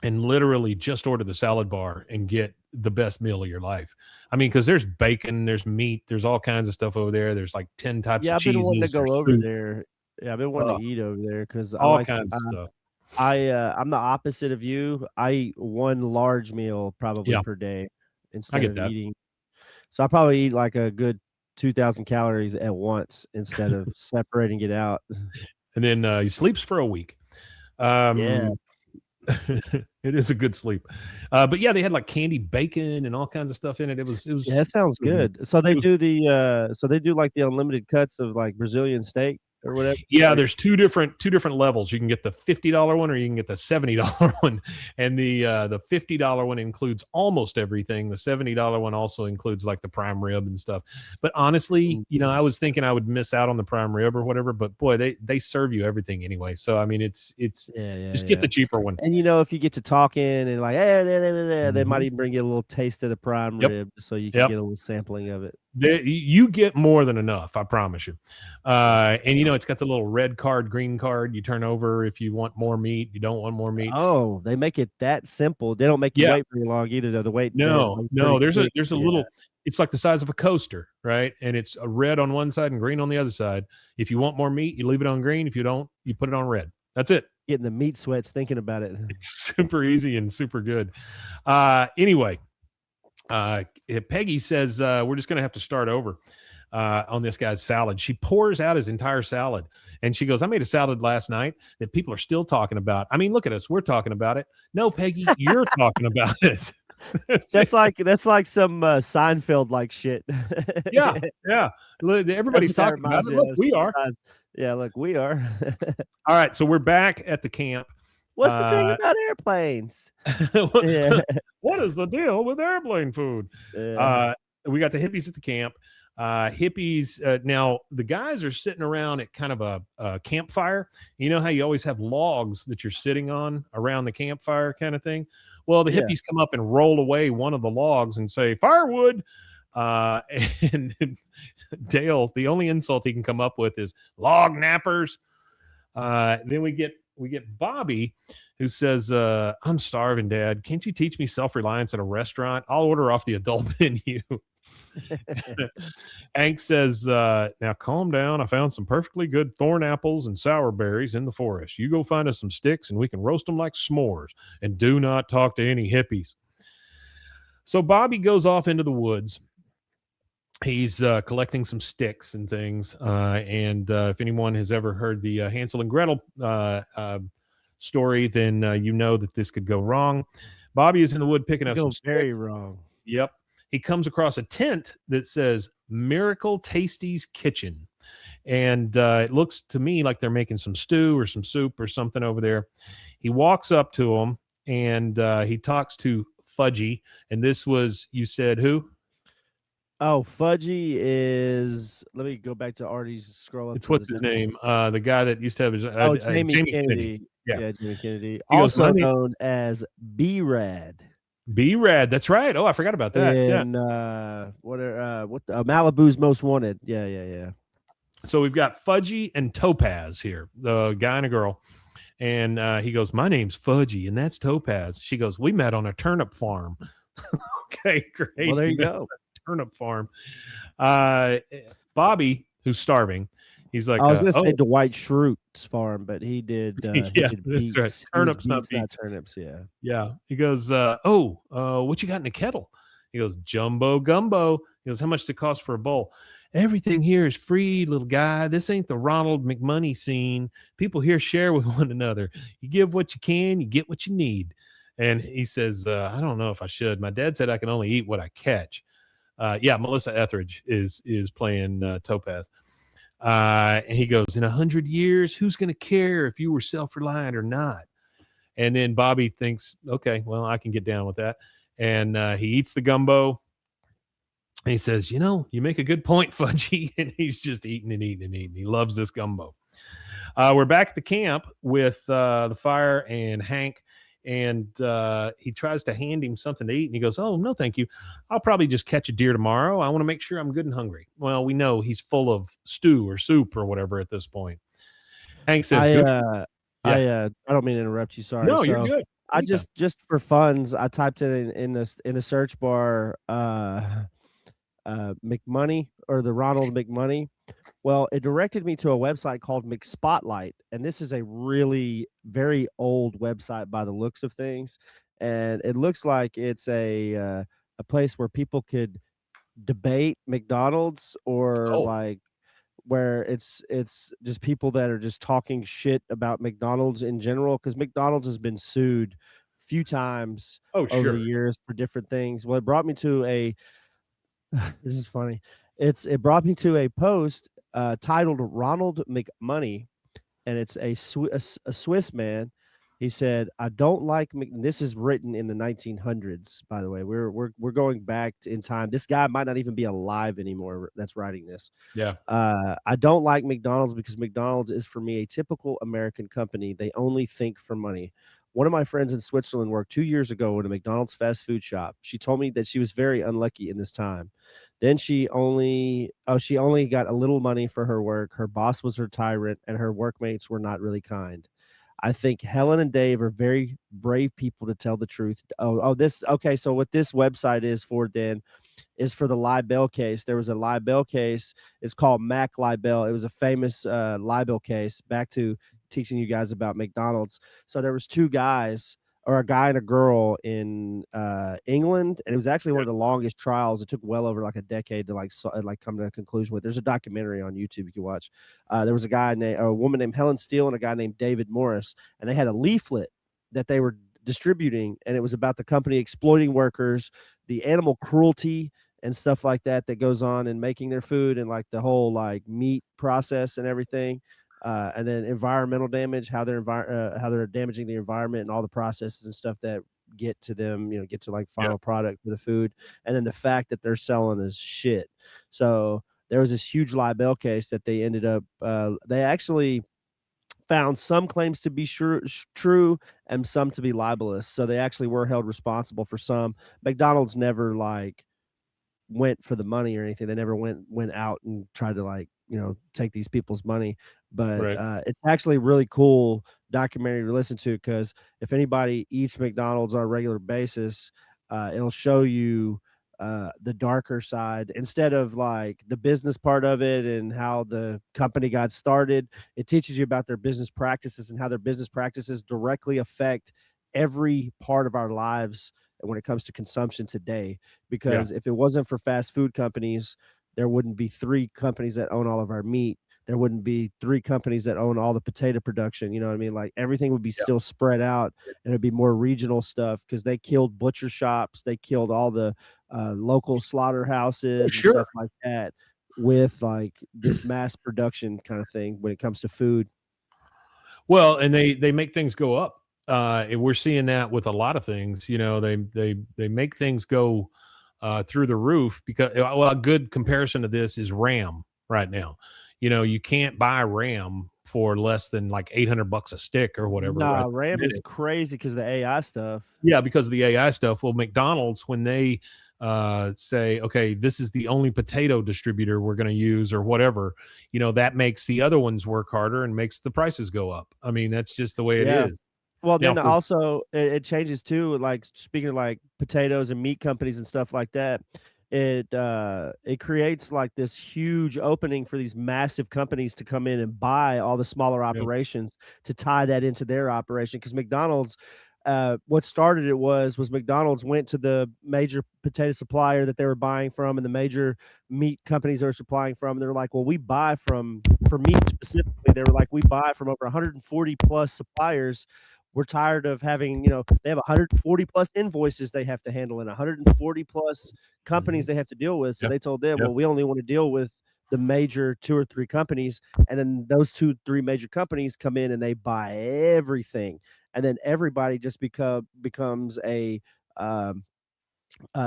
and literally just order the salad bar and get the best meal of your life. I mean, because there's bacon, there's meat, there's all kinds of stuff over there. There's like 10 types Yeah, of I've been wanting to cheeses. go There's over soup, there. Yeah, I've been wanting to eat over there because I all like kinds of stuff. I'm the opposite of you. I eat one large meal probably Yeah, per day I instead get of that. eating. So I probably eat like a good 2,000 calories at once instead of separating it out. And then he sleeps for a week. Yeah. It is a good sleep. But yeah, they had like candied bacon and all kinds of stuff in it. It was Yeah, that sounds good. So it they was- do like the unlimited cuts of like Brazilian steak or whatever. Yeah, Like, there's two different levels. You can get the $50 one or you can get the $70 one. And the $50 one includes almost everything. The $70 one also includes like the prime rib and stuff. But honestly, I was thinking I would miss out on the prime rib or whatever, but boy, they serve you everything anyway. So I mean it's just get the cheaper one. And if you get to talking and like, they might even bring you a little taste of the prime rib so you can get a little sampling of it. You get more than enough, I promise you. And it's got the little red card, green card. You turn over if you want more meat. You don't want more meat. Oh, they make it that simple. They don't make you wait very long either. Though the wait. No. There's a little. It's like the size of a coaster, right? And it's a red on one side and green on the other side. If you want more meat, you leave it on green. If you don't, you put it on red. That's it. Getting the meat sweats thinking about it. It's super easy and super good. Anyway, Peggy says we're just going to have to start over on this guy's salad. She pours out his entire salad and she goes, "I made a salad last night that people are still talking about. I mean, look at us. We're talking about it. No, Peggy, you're talking about it." That's like some Seinfeld like shit. Yeah, yeah. Everybody's That's what that talking about reminds it. me Look, of, we some are. Yeah, look, we are. All right, so we're back at the camp. What's the thing about airplanes? Yeah, What is the deal with airplane food? yeah, We got the hippies at the camp. Hippies. Now the guys are sitting around at kind of a campfire. You know how you always have logs that you're sitting on around the campfire, kind of thing. Well, the yeah. hippies come up and roll away one of the logs and say firewood. Uh, and Dale, the only insult he can come up with is log nappers. Then we get Bobby, who says, I'm starving, Dad. Can't you teach me self-reliance at a restaurant? I'll order off the adult menu. Hank says, now calm down. I found some perfectly good thorn apples and sour berries in the forest. You go find us some sticks and we can roast them like s'mores. And do not talk to any hippies. So Bobby goes off into the woods. He's collecting some sticks and things. And if anyone has ever heard the Hansel and Gretel story, then you know that this could go wrong. Bobby is in the wood picking up some sticks. Very wrong. Yep. He comes across a tent that says Miracle Tasty's Kitchen. And it looks to me like they're making some stew or some soup or something over there. He walks up to them and he talks to Fudgy. And this was, you said who? Oh, Fudgy is. Let me go back to Artie's scroll up. It's what's his name? The guy that used to have his Jamie Kennedy. Yeah, Jamie Kennedy. He goes, Also known as B-Rad. B-Rad. That's right. Oh, I forgot about that. And Malibu's Most Wanted. Yeah. So we've got Fudgy and Topaz here, the guy and a girl. And he goes, my name's Fudgy, and that's Topaz. She goes, we met on a turnip farm. Okay, great. Well, there you go. Turnip farm. Bobby, who's starving, he's like, I was going to say Dwight Schrute's farm, but he did. Yeah, that's right. Turnips, not beets. Turnips. Yeah. He goes, what you got in the kettle? He goes, jumbo gumbo. He goes, how much does it cost for a bowl? Everything here is free, little guy. This ain't the Ronald McMoney scene. People here share with one another. You give what you can, you get what you need. And he says, I don't know if I should. My dad said I can only eat what I catch. Melissa Etheridge is playing Topaz. And he goes, in 100 years, who's going to care if you were self-reliant or not? And then Bobby thinks, okay, well, I can get down with that. And he eats the gumbo. And he says, you make a good point, Fudgy. And he's just eating and eating and eating. He loves this gumbo. We're back at the camp with the fire and Hank. And he tries to hand him something to eat. And he goes, oh, no, thank you. I'll probably just catch a deer tomorrow. I want to make sure I'm good and hungry. Well, we know he's full of stew or soup or whatever at this point. Hank says, I don't mean to interrupt you. Sorry. No, you're good. I just for funds, I typed in the search bar McMoney or the Ronald McMoney. Well, it directed me to a website called McSpotlight, and this is a really very old website by the looks of things. And it looks like it's a place where people could debate McDonald's or like where it's just people that are just talking shit about McDonald's in general, because McDonald's has been sued a few times over the years for different things. Well, it brought me to a this is funny. It brought me to a post titled Ronald McMoney, and it's a Swiss man. He said, "I don't like." This is written in the 1900s, by the way. We're going back in time. This guy might not even be alive anymore. That's writing this. Yeah. I don't like McDonald's because McDonald's is for me a typical American company. They only think for money. One of my friends in Switzerland worked 2 years ago in a McDonald's fast food shop. She told me that she was very unlucky in this time. Then she only got a little money for her work. Her boss was her tyrant, and her workmates were not really kind. I think Helen and Dave are very brave people to tell the truth. Okay. So what this website is for then is for the Libel case. There was a Libel case. It's called Mac Libel. It was a famous Libel case, back to teaching you guys about McDonald's. So there was two guys, or a guy and a girl in England, and it was actually one of the longest trials. It took well over like a decade to come to a conclusion with. There's a documentary on YouTube you can watch. There was a woman named Helen Steele and a guy named David Morris, and they had a leaflet that they were distributing, and it was about the company exploiting workers, the animal cruelty and stuff like that that goes on in making their food, and like the whole like meat process and everything. And then environmental damage, how they're damaging the environment and all the processes and stuff that get to them, get to like final product for the food, and then the fact that they're selling is shit. So there was this huge libel case that they ended up. They actually found some claims to be true and some to be libelous. So they actually were held responsible for some. McDonald's never like went for the money or anything. They never went out and tried to like, take these people's money. But it's actually a really cool documentary to listen to, because if anybody eats McDonald's on a regular basis, it'll show you the darker side. Instead of like the business part of it and how the company got started, it teaches you about their business practices and how their business practices directly affect every part of our lives when it comes to consumption today. Because if it wasn't for fast food companies, there wouldn't be 3 companies that own all of our meat. There wouldn't be 3 companies that own all the potato production. You know what I mean? Like everything would be still spread out, and it'd be more regional stuff, because they killed butcher shops. They killed all the local slaughterhouses and stuff like that, with like this mass production kind of thing when it comes to food. Well, and they make things go up. And we're seeing that with a lot of things. They make things go through the roof, because a good comparison to this is RAM right now. You can't buy RAM for less than like $800 a stick or whatever. Nah, RAM is crazy because of the AI stuff. Yeah, because of the AI stuff. Well, McDonald's, when they say, okay, this is the only potato distributor we're going to use or whatever, that makes the other ones work harder and makes the prices go up. I mean, that's just the way it is. Well, then also it changes too. Like speaking of like potatoes and meat companies and stuff like that, it creates like this huge opening for these massive companies to come in and buy all the smaller operations to tie that into their operation. Because McDonald's, what started it was McDonald's went to the major potato supplier that they were buying from, and the major meat companies they were supplying from. And they were like, well, we buy for meat specifically. They were like, we buy from over 140 plus suppliers. We're tired of having, they have 140 plus invoices they have to handle and 140 plus companies they have to deal with. So they told them, well, we only want to deal with the major 2 or 3 companies. And then those 2, 3 major companies come in and they buy everything. And then everybody just becomes a,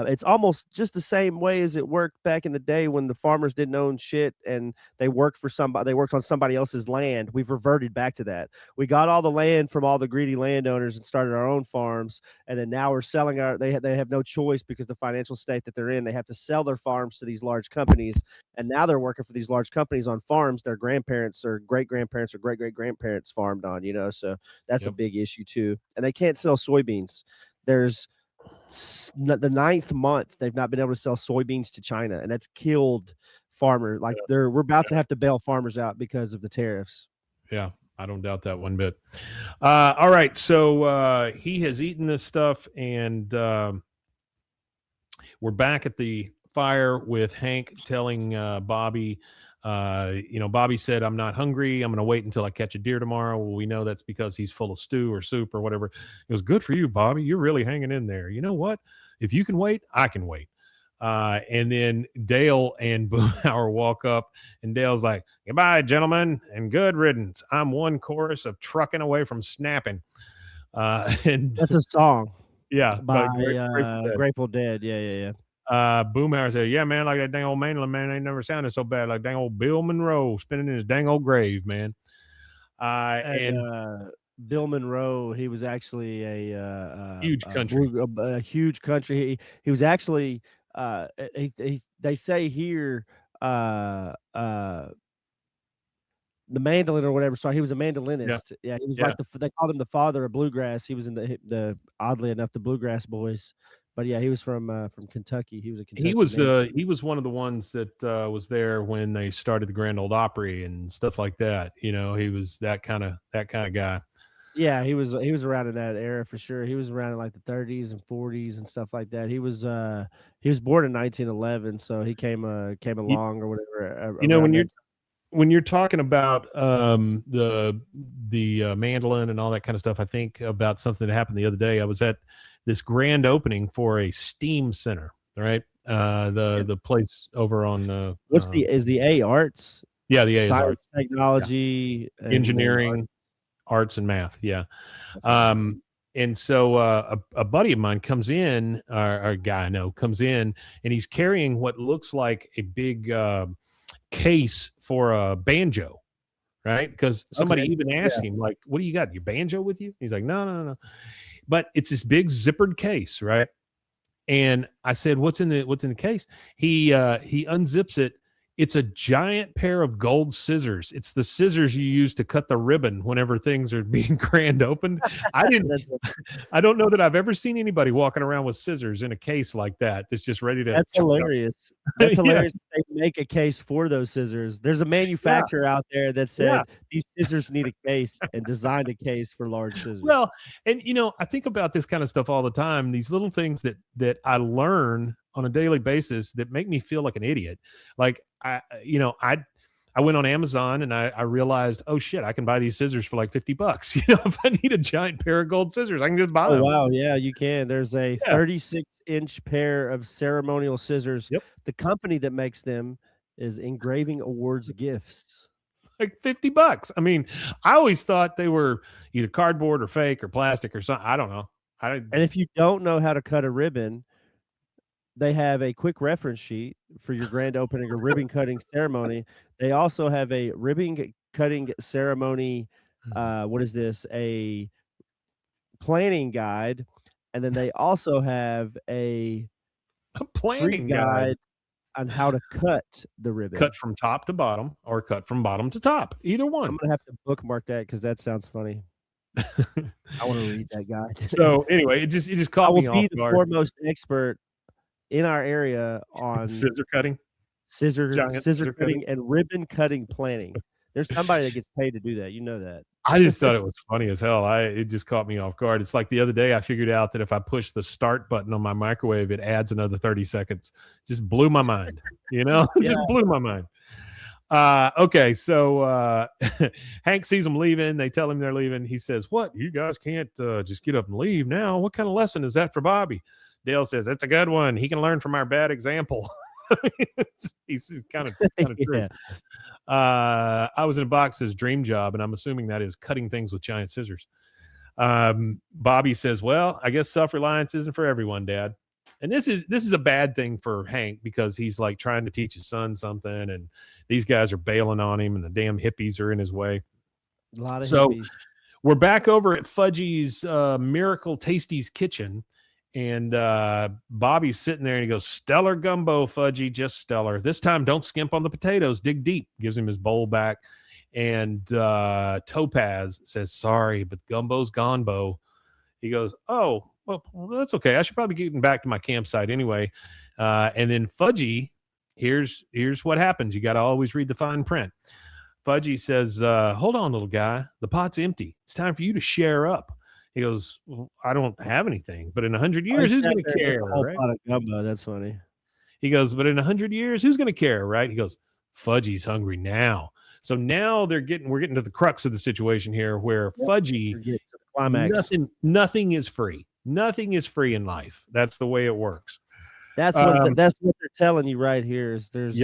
it's almost just the same way as it worked back in the day when the farmers didn't own shit and they worked on somebody else's land. We've reverted back to that. We got all the land from all the greedy landowners and started our own farms. And then now we're selling they have no choice, because the financial state that they're in, they have to sell their farms to these large companies. And now they're working for these large companies on farms their grandparents or great-grandparents or great-great-grandparents farmed on, so that's a big issue too. And they can't sell soybeans. There's the 9th month they've not been able to sell soybeans to China, and that's killed farmers. Like we're about to have to bail farmers out because of the tariffs. Yeah, I don't doubt that one bit. All right, so he has eaten this stuff, and we're back at the fire with Hank telling Bobby, Bobby said, I'm not hungry. I'm going to wait until I catch a deer tomorrow. Well, we know that's because he's full of stew or soup or whatever. It was good for you, Bobby. You're really hanging in there. You know what? If you can wait, I can wait. And then Dale and Boomhauer walk up, and Dale's like, goodbye, gentlemen, and good riddance. I'm one chorus of trucking away from snapping. And that's a song. Yeah. By Grateful Dead. Yeah. Boomhauer said, yeah, man, like that dang old Mainland man ain't never sounded so bad, like dang old Bill Monroe spinning in his dang old grave, man. And Bill Monroe, he was actually a huge country. A huge country. He was actually they say here the mandolin or whatever. So he was a mandolinist. Yeah, he was like they called him the father of bluegrass. He was in the oddly enough the Bluegrass Boys. But yeah, he was from Kentucky. He was a Kentucky. He was one of the ones that was there when they started the Grand Ole Opry and stuff like that. He was that kind of guy. Yeah, he was around in that era for sure. He was around in like the 30s and 40s and stuff like that. He was born in 1911, so he came along or whatever. when you're talking about the mandolin and all that kind of stuff, I think about something that happened the other day. I was at this grand opening for a STEAM center, right? The place over on What's the A arts? Yeah, the A is Science, arts, technology, and engineering, arts and math. Yeah. And so a buddy of mine comes in, or a guy I know comes in, and he's carrying what looks like a big case for a banjo, right? Because somebody even asked him, like, what do you got? Your banjo with you? He's like, no. But it's this big zippered case, right? And I said, what's in the case? He unzips it. It's a giant pair of gold scissors. It's the scissors you use to cut the ribbon whenever things are being grand opened. I don't know that I've ever seen anybody walking around with scissors in a case like that. That's just ready to. That's hilarious. That's hilarious. They make a case for those scissors. There's a manufacturer out there that said these scissors need a case and designed a case for large scissors. Well, and I think about this kind of stuff all the time. These little things that I learn on a daily basis that make me feel like an idiot. Like I went on Amazon and I realized, oh shit, I can buy these scissors for like $50. If I need a giant pair of gold scissors, I can just buy them. Oh wow, yeah, you can. There's a 36-inch pair of ceremonial scissors. Yep. The company that makes them is Engraving Awards Gifts. It's like $50. I mean, I always thought they were either cardboard or fake or plastic or something. I don't know. And if you don't know how to cut a ribbon, they have a quick reference sheet for your grand opening or ribbon cutting ceremony. They also have a ribbon cutting ceremony. What is this? A planning guide. And then they also have a planning guide on how to cut the ribbon. Cut from top to bottom or cut from bottom to top. Either one. I'm going to have to bookmark that because that sounds funny. I want to read that guide. So anyway, it just caught me off guard. I will be the foremost expert in our area on scissor cutting, scissor cutting, and ribbon cutting planning. There's somebody that gets paid to do that. You know that. I just thought it was funny as hell. It just caught me off guard. It's like the other day I figured out that if I push the start button on my microwave, it adds another 30 seconds. Just blew my mind. Just blew my mind. Okay, so Hank sees them leaving. They tell him they're leaving. He says, "What? You guys can't just get up and leave now? What kind of lesson is that for Bobby?" Dale says, "That's a good one. He can learn from our bad example." He's kind of true. I was in a box that says dream job, and I'm assuming that is cutting things with giant scissors. Bobby says, "Well, I guess self-reliance isn't for everyone, Dad." And this is a bad thing for Hank because he's like trying to teach his son something, and these guys are bailing on him, and the damn hippies are in his way. A lot of hippies. We're back over at Fudgy's Miracle Tasty's kitchen. And Bobby's sitting there and he goes, "Stellar gumbo, Fudgy, just stellar. This time, don't skimp on the potatoes. Dig deep." Gives him his bowl back. And Topaz says, "Sorry, but gumbo's gone, Bo." He goes, "Oh, well, that's okay. I should probably get back to my campsite anyway." And then Fudgy, here's what happens. You got to always read the fine print. Fudgy says, "Hold on, little guy. The pot's empty. It's time for you to share up." He goes, "Well, I don't have anything, but in 100 years, who's going to care?" Right? Pot of gumbo. That's funny. He goes, "But in 100 years, who's going to care?" Right? He goes, "Fudgy's hungry now." So now we're getting to the crux of the situation here, where Fudgy, climax. Nothing is free. Nothing is free in life. That's the way it works. That's what they're telling you right here. Is there's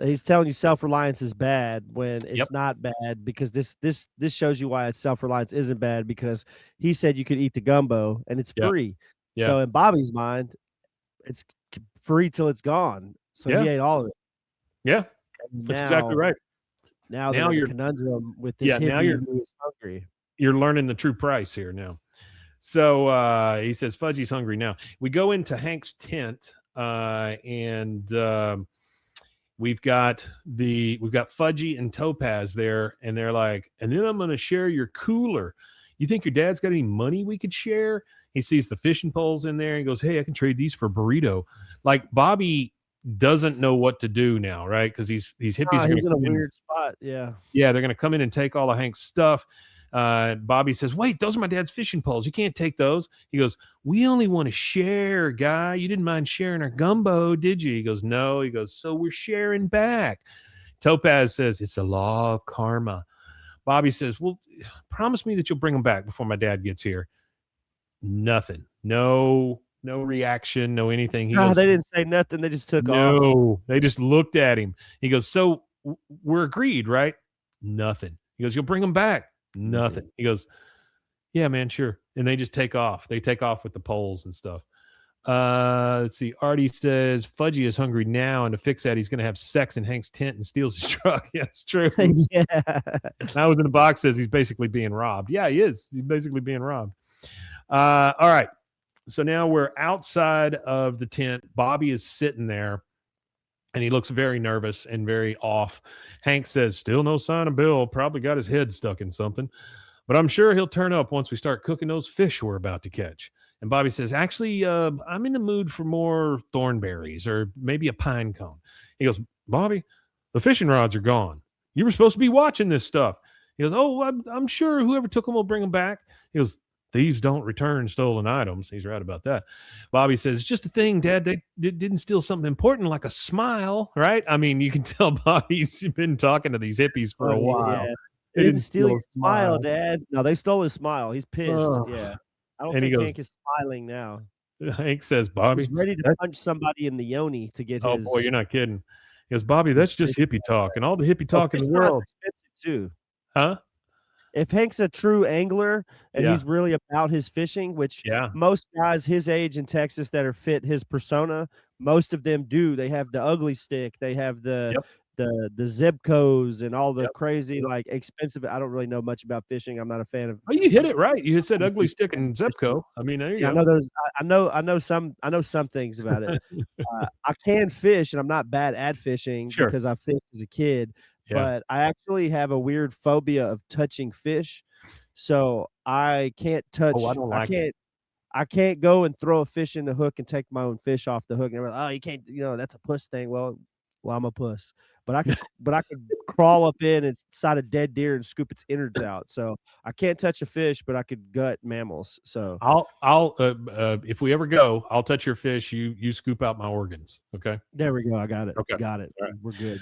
he's telling you self-reliance is bad when it's not bad, because this shows you why self-reliance isn't bad, because he said you could eat the gumbo and it's free. So in Bobby's mind, it's free till it's gone. So he ate all of it. Yeah, that's exactly right. Now you're in a conundrum with this hippie who is hungry. You're learning the true price here now. So he says Fudgy's hungry now. We go into Hank's tent and we've got Fudgy and Topaz there, and they're like, "And then I'm going to share your cooler. You think your dad's got any money we could share?" He sees the fishing poles in there and goes, "Hey, I can trade these for a burrito." Like, Bobby doesn't know what to do now, right? Because these hippies are he's in a weird spot. Yeah, they're going to come in and take all of Hank's stuff. Bobby says, "Wait, those are my dad's fishing poles. You can't take those." He goes, "We only want to share, guy. You didn't mind sharing our gumbo, did you?" He goes, "No." He goes, "So we're sharing back." Topaz says, it's a law of karma. Bobby says, well, promise me that you'll bring them back before my dad gets here. Nothing. No reaction, no anything. He goes, they didn't say nothing. They just took off. no, they just looked at him. He goes, so we're agreed, right? Nothing. He goes, you'll bring them back. Nothing. He goes, yeah, man, sure. And they just take off. They take off with the poles and stuff. Let's see. Artie says Fudgy is hungry now, and to fix that, he's going to have sex in Hank's tent and steals his truck. Yeah, it's true. Yeah. I was in the box says he's basically being robbed. Yeah, he is. He's basically being robbed. All right. So now we're outside of the tent. Bobby is sitting there, and he looks very nervous and very off. Hank says, still no sign of Bill. Probably got his head stuck in something, but I'm sure he'll turn up once we start cooking those fish we're about to catch. And Bobby says, actually, I'm in the mood for more thornberries or maybe a pine cone. He goes, Bobby, the fishing rods are gone. You were supposed to be watching this stuff. He goes, oh, I'm sure whoever took them will bring them back. He goes, thieves don't return stolen items. He's right about that. Bobby says, it's just a thing, Dad. They didn't steal something important like a smile, right? I mean, you can tell Bobby's been talking to these hippies for a while. Yeah. They didn't steal your smile, Dad. No, they stole his smile. He's pissed. Yeah. I don't think Hank is smiling now. Hank says, Bobby, he's ready to punch somebody in the yoni to get his. Oh, boy, you're not kidding. He goes, Bobby, that's just hippie talk, and all the hippie talk in the world. Too. Huh? If Hank's a true angler and he's really about his fishing, which most guys his age in Texas that are fit his persona, most of them do. They have the ugly stick. They have the Zebcos and all the crazy like expensive. I don't really know much about fishing. I'm not a fan of. Oh, you hit it right. You said ugly stick and Zebco. I mean, there you go. I know some things about it. I can fish, and I'm not bad at fishing because I fished as a kid. But I actually have a weird phobia of touching fish, so I can't touch. Oh, I don't like it. I can't go and throw a fish in the hook and take my own fish off the hook. And like, oh, you can't. That's a puss thing. Well, I'm a puss. But I could crawl up inside a dead deer and scoop its innards out. So I can't touch a fish, but I could gut mammals. So I'll if we ever go, I'll touch your fish. You scoop out my organs. Okay. There we go. I got it. Okay. Got it. Right. We're good.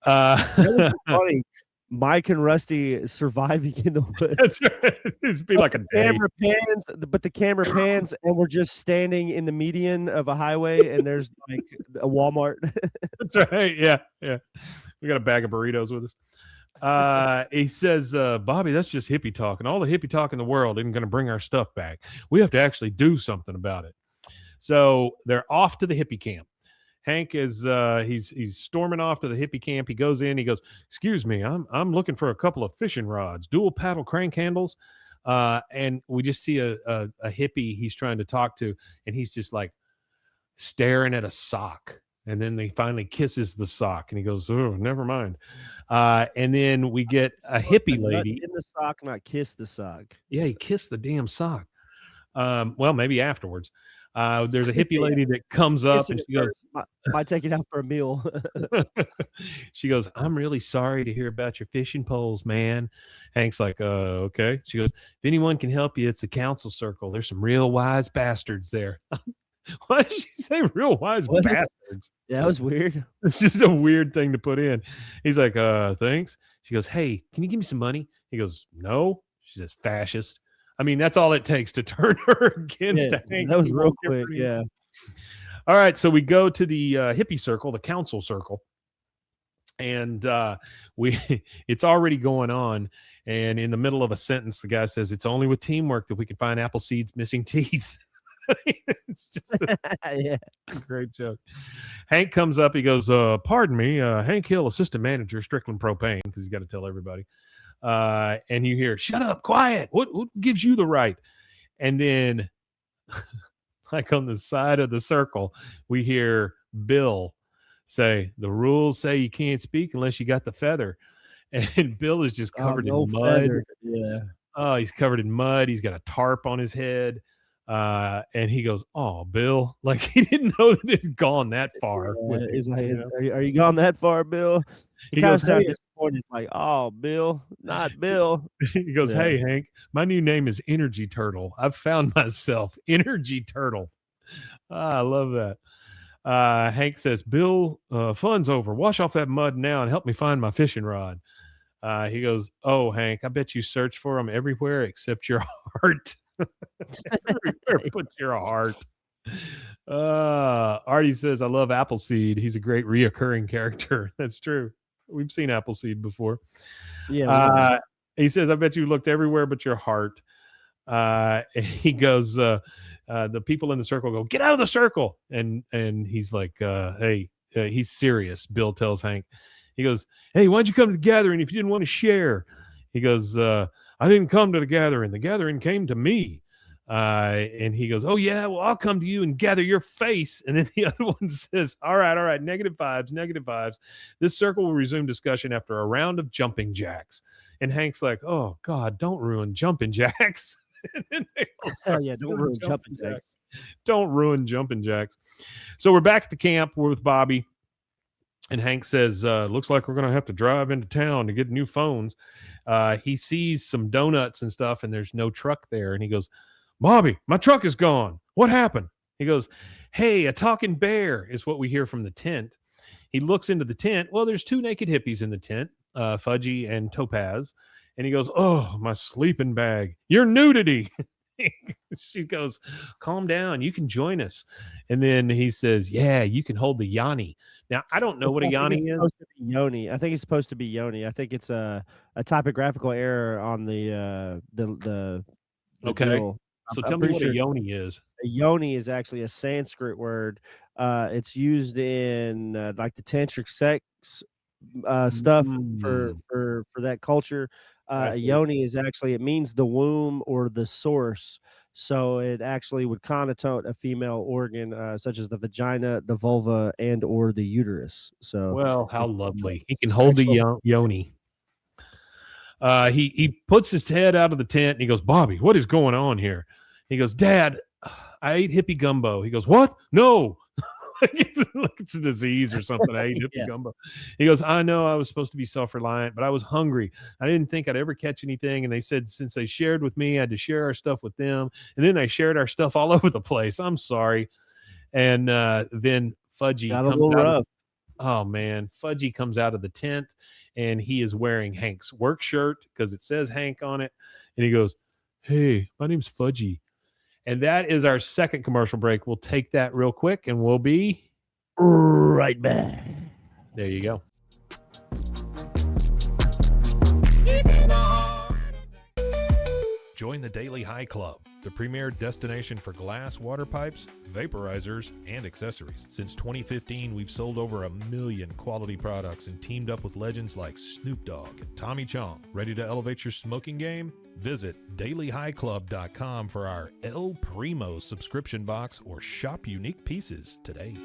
That was funny. Mike and Rusty surviving in the woods. That's right. It'd be like a camera pans, but the camera pans, and we're just standing in the median of a highway, and there's like a Walmart. That's right. Yeah. We got a bag of burritos with us. He says, Bobby, that's just hippie talk, and all the hippie talk in the world isn't going to bring our stuff back. We have to actually do something about it. So they're off to the hippie camp. Hank is he's storming off to the hippie camp. He goes in. He goes, "Excuse me, I'm looking for a couple of fishing rods, dual paddle crank handles." And we just see a hippie he's trying to talk to, and he's just like staring at a sock. And then he finally kisses the sock, and he goes, "Oh, never mind." And then we get a hippie lady in the sock, not kiss the sock. Yeah, he kissed the damn sock. Well, maybe afterwards. There's a hippie lady that comes up and she goes, might take it out for a meal. She goes, I'm really sorry to hear about your fishing poles, man. Hank's like, okay. She goes, if anyone can help you, it's the council circle. There's some real wise bastards there. Why did she say real wise bastards? Yeah, that was weird. It's just a weird thing to put in. He's like, thanks. She goes, hey, can you give me some money? He goes, no. She says, fascist. I mean, that's all it takes to turn her against Hank. That was real quick, yeah. All right, so we go to the hippie circle, the council circle, and it's already going on. And in the middle of a sentence, the guy says, it's only with teamwork that we can find Appleseed's missing teeth. It's just a great joke. Hank comes up. He goes, pardon me, Hank Hill, assistant manager, Strickland Propane, because he's got to tell everybody. And you hear, shut up, quiet. What gives you the right? And then like on the side of the circle, we hear Bill say, the rules say you can't speak unless you got the feather. And Bill is just covered in mud. Feather. Yeah. Oh, he's covered in mud. He's got a tarp on his head. And he goes, oh, Bill, like he didn't know that it had gone that far. He's like, are you gone that far, Bill? He kind of sounded disappointed, like, oh, Bill, not Bill. He goes, hey, Hank, my new name is Energy Turtle. I've found myself Energy Turtle. I love that. Hank says, Bill, fun's over. Wash off that mud now and help me find my fishing rod. He goes, oh, Hank, I bet you search for them everywhere except your heart. Everywhere but your heart. Artie says, I love Appleseed. He's a great reoccurring character. That's true. We've seen Appleseed before. Yeah. He says, I bet you looked everywhere but your heart. He goes, the people in the circle go, get out of the circle. And he's like, hey, he's serious. Bill tells Hank, he goes, hey, why'd you come to the gathering if you didn't want to share? He goes, I didn't come to the gathering. The gathering came to me. And he goes, oh, yeah, well, I'll come to you and gather your face. And then the other one says, all right, negative vibes. This circle will resume discussion after a round of jumping jacks. And Hank's like, oh, God, don't ruin jumping jacks. Hell yeah, don't ruin jumping jacks. Don't ruin jumping jacks. So we're back at the camp. We're with Bobby. And Hank says, looks like we're going to have to drive into town to get new phones. He sees some donuts and stuff, and there's no truck there. And he goes, Bobby, my truck is gone. What happened? He goes, hey, a talking bear is what we hear from the tent. He looks into the tent. Well, there's two naked hippies in the tent, Fudgy and Topaz. And he goes, oh, my sleeping bag. Your nudity. She goes, calm down. You can join us. And then he says, yeah, you can hold the Yanni. Now, I don't know what a Yanni is. Supposed to be Yoni. I think it's supposed to be Yoni. I think it's a typographical error on the okay. Bill. So tell me what a Yoni is. A Yoni is actually a Sanskrit word. It's used in like the tantric sex stuff for that culture. A Yoni is actually, it means the womb or the source. So it actually would connote a female organ, such as the vagina, the vulva, and or the uterus. So, well, how lovely. He can hold the Yoni. He puts his head out of the tent and he goes, Bobby, what is going on here? He goes, Dad, I ate hippie gumbo. He goes, what? No. like it's a disease or something. I ate hippie gumbo. He goes, I know I was supposed to be self-reliant, but I was hungry. I didn't think I'd ever catch anything. And they said, since they shared with me, I had to share our stuff with them. And then they shared our stuff all over the place. I'm sorry. And then Fudgy got a little rough. Oh man. Fudgy comes out of the tent and he is wearing Hank's work shirt because it says Hank on it. And he goes, hey, my name's Fudgy. And that is our second commercial break. We'll take that real quick and we'll be right back. There you go. Join the Daily High Club, the premier destination for glass water pipes, vaporizers, and accessories. Since 2015, we've sold over 1 million quality products and teamed up with legends like Snoop Dogg and Tommy Chong. Ready to elevate your smoking game? Visit dailyhighclub.com for our El Primo subscription box or shop unique pieces today.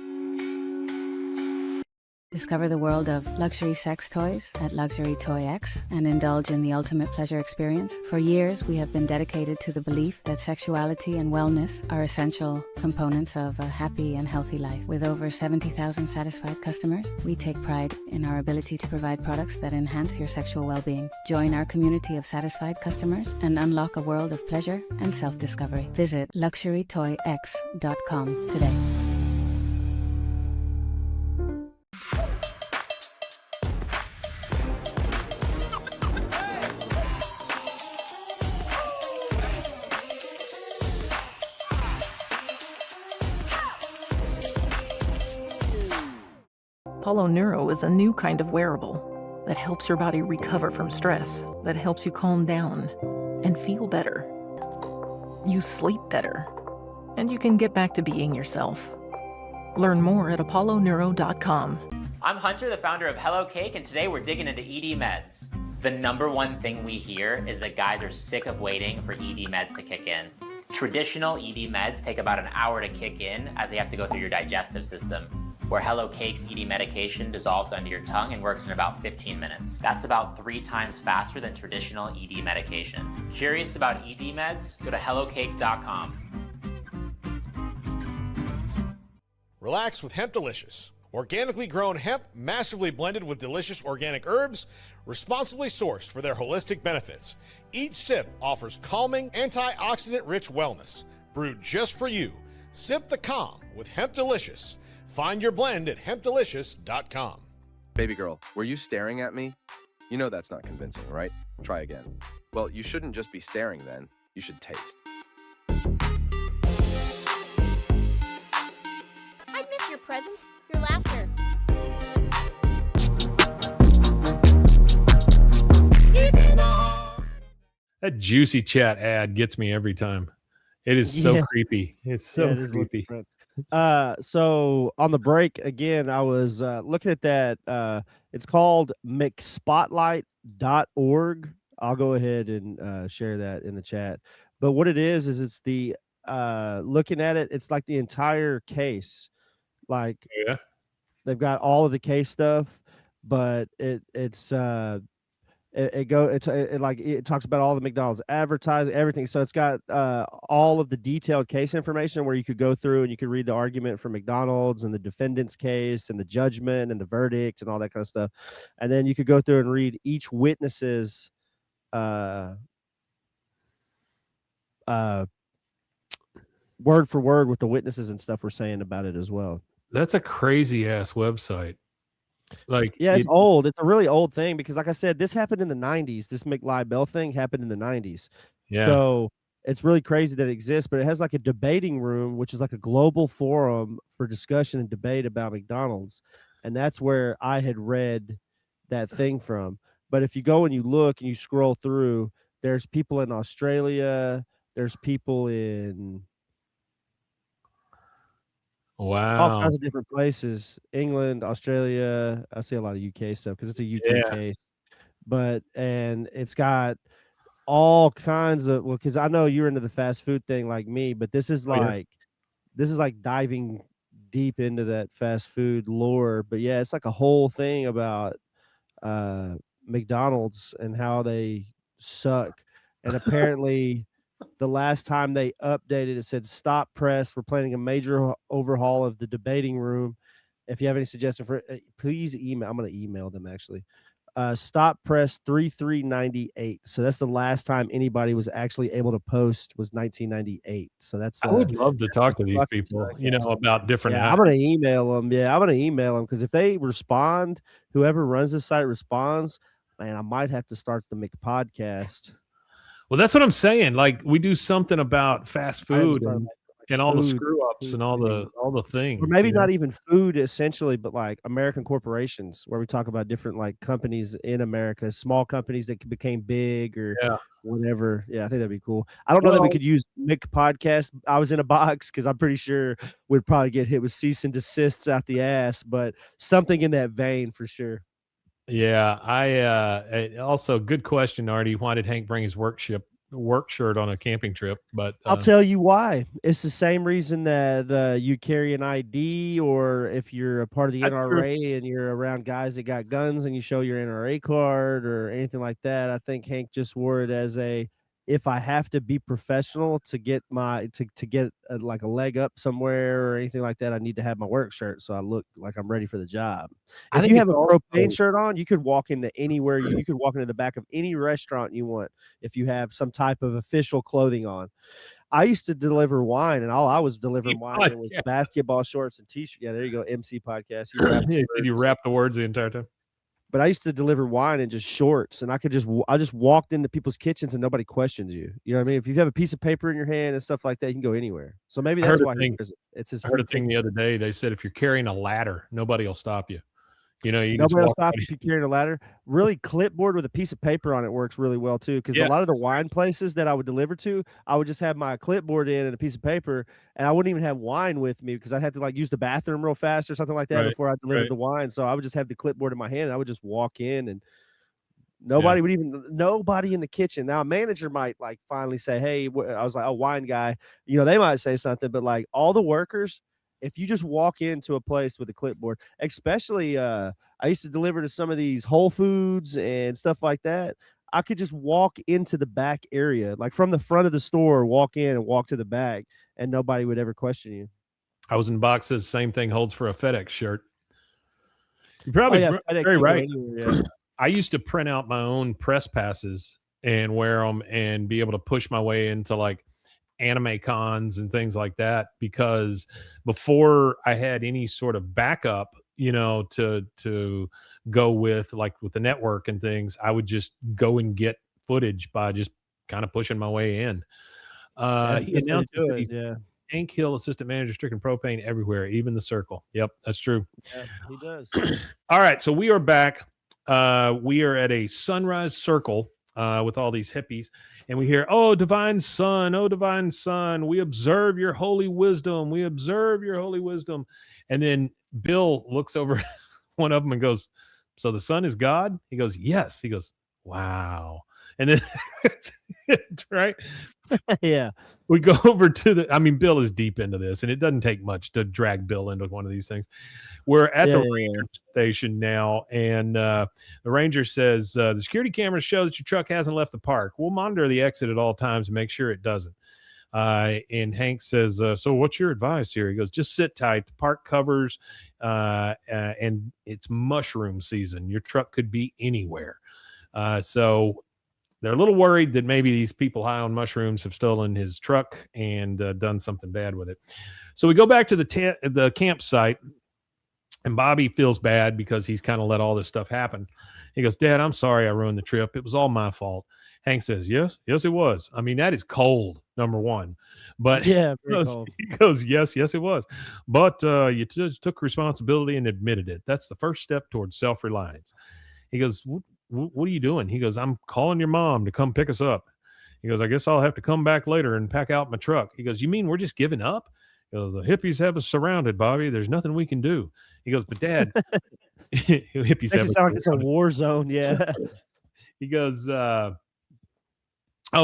Discover the world of luxury sex toys at Luxury Toy X and indulge in the ultimate pleasure experience. For years, we have been dedicated to the belief that sexuality and wellness are essential components of a happy and healthy life. With over 70,000 satisfied customers, we take pride in our ability to provide products that enhance your sexual well-being. Join our community of satisfied customers and unlock a world of pleasure and self-discovery. Visit luxurytoyx.com today. Apollo Neuro is a new kind of wearable that helps your body recover from stress, that helps you calm down and feel better. You sleep better, and you can get back to being yourself. Learn more at apolloneuro.com. I'm Hunter, the founder of Hello Cake, and today we're digging into ED meds. The number one thing we hear is that guys are sick of waiting for ED meds to kick in. Traditional ED meds take about an hour to kick in as they have to go through your digestive system, where Hello Cake's ED medication dissolves under your tongue and works in about 15 minutes. That's about 3 times faster than traditional ED medication. Curious about ED meds? Go to hellocake.com. Relax with Hemp Delicious. Organically grown hemp, massively blended with delicious organic herbs, responsibly sourced for their holistic benefits. Each sip offers calming, antioxidant-rich wellness. Brewed just for you. Sip the calm with Hemp Delicious. Find your blend at hempdelicious.com. Baby girl, were you staring at me? You know that's not convincing, right? Try again. Well, you shouldn't just be staring then. You should taste. I miss your presence, your laughter. That Juicy Chat ad gets me every time. It is so creepy. It's so creepy. So on the break again, I was looking at that. It's called mcspotlight.org. I'll go ahead and share that in the chat. But what it is it's the looking at it, it's like the entire case. Like they've got all of the case stuff, but it talks about all the McDonald's advertising, everything. So it's got all of the detailed case information where you could go through and you could read the argument from McDonald's and the defendant's case and the judgment and the verdict and all that kind of stuff. And then you could go through and read each witness's word for word what the witnesses and stuff were saying about it as well. That's a crazy ass website. Like, yeah, it's old. It's a really old thing because, like I said, this happened in the 90s. This McLeod Bell thing happened in the 90s. Yeah. So it's really crazy that it exists, but it has like a debating room, which is like a global forum for discussion and debate about McDonald's. And that's where I had read that thing from. But if you go and you look and you scroll through, there's people in Australia, there's people in all kinds of different places, England, Australia. I see a lot of UK stuff because it's a UK case. And it's got all kinds of, well, because I know you're into the fast food thing like me, but this is like diving deep into that fast food lore. But yeah, it's like a whole thing about McDonald's and how they suck. And apparently the last time they updated, it said, "Stop press. We're planning a major overhaul of the debating room. If you have any suggestions for it, please email." I'm going to email them actually. Stop press 3398. So that's the last time anybody was actually able to post was 1998. So that's I would love to talk to these people, about different. Yeah, I'm going to email them. Yeah, I'm going to email them because if they respond, whoever runs the site responds, man, I might have to start the McPodcast. Well, that's what I'm saying. Like, we do something about fast food and all the screw ups and all the things. Or maybe not even food essentially, but like American corporations, where we talk about different like companies in America, small companies that became big or whatever. Yeah, I think that'd be cool. I don't know that we could use McPodcast. I was in a box because I'm pretty sure we'd probably get hit with cease and desists out the ass, but something in that vein for sure. Yeah, I also good question, Artie. Why did Hank bring his work shirt on a camping trip? But I'll tell you why. It's the same reason that you carry an ID, or if you're a part of the NRA and you're around guys that got guns and you show your NRA card or anything like that. I think Hank just wore it as if I have to be professional to get to get like a leg up somewhere or anything like that, I need to have my work shirt so I look like I'm ready for the job. If you have a propane shirt on, you could walk into anywhere. You could walk into the back of any restaurant you want if you have some type of official clothing on. I used to deliver wine, and all I was delivering wine was basketball shorts and t-shirt. Yeah, there you go. MC podcast. You rap the words the entire time. But I used to deliver wine in just shorts, and I just walked into people's kitchens and nobody questions you. You know what I mean? If you have a piece of paper in your hand and stuff like that, you can go anywhere. So maybe that's why it's his. I heard a thing the other day. They said if you're carrying a ladder, nobody will stop you. Nobody will stop if you're carrying a ladder. Really, clipboard with a piece of paper on it works really well too. Because a lot of the wine places that I would deliver to, I would just have my clipboard in and a piece of paper, and I wouldn't even have wine with me because I'd have to like use the bathroom real fast or something like that before I delivered the wine. So I would just have the clipboard in my hand and I would just walk in, and nobody in the kitchen. Now a manager might like finally say, "Hey," I was like, "Oh, wine guy." They might say something, but like all the workers. If you just walk into a place with a clipboard, especially I used to deliver to some of these Whole Foods and stuff like that. I could just walk into the back area, like from the front of the store, walk in and walk to the back, and nobody would ever question you. I was in boxes. Same thing holds for a FedEx shirt. You're probably very right. I used to print out my own press passes and wear them and be able to push my way into like anime cons and things like that, because before I had any sort of backup, to go with, like with the network and things, I would just go and get footage by just kind of pushing my way in. That's the He best way to announces do that it, he's yeah. Hank Hill, assistant manager, stricken propane everywhere, even the circle. Yep, that's true. Yeah, he does. All right, so we are back. We are at a sunrise circle with all these hippies, and we hear, "Oh, divine son, we observe your holy wisdom. We observe your holy wisdom." And then Bill looks over at one of them and goes, "So the sun is God?" He goes, "Yes." He goes, "Wow." And then, right? Yeah. We go over to Bill is deep into this, and it doesn't take much to drag Bill into one of these things. We're at the ranger station now, and the ranger says, the security cameras show that your truck hasn't left the park. We'll monitor the exit at all times and make sure it doesn't. And Hank says, so what's your advice here? He goes, just sit tight. The park covers, and it's mushroom season. Your truck could be anywhere. So they're a little worried that maybe these people high on mushrooms have stolen his truck and done something bad with it. So we go back to the campsite, and Bobby feels bad because he's kind of let all this stuff happen. He goes, "Dad, I'm sorry I ruined the trip. It was all my fault." Hank says, yes, it was. I mean, that is cold, number one. But yeah, he goes, yes, it was. But you just took responsibility and admitted it. That's the first step towards self-reliance. He goes, what are you doing? He goes, I'm calling your mom to come pick us up. He goes, I guess I'll have to come back later and pack out my truck. He goes, you mean we're just giving up? He goes, the hippies have us surrounded, Bobby. There's nothing we can do. He goes, but Dad, hippies have us sound like it's a war zone. Yeah. He goes, oh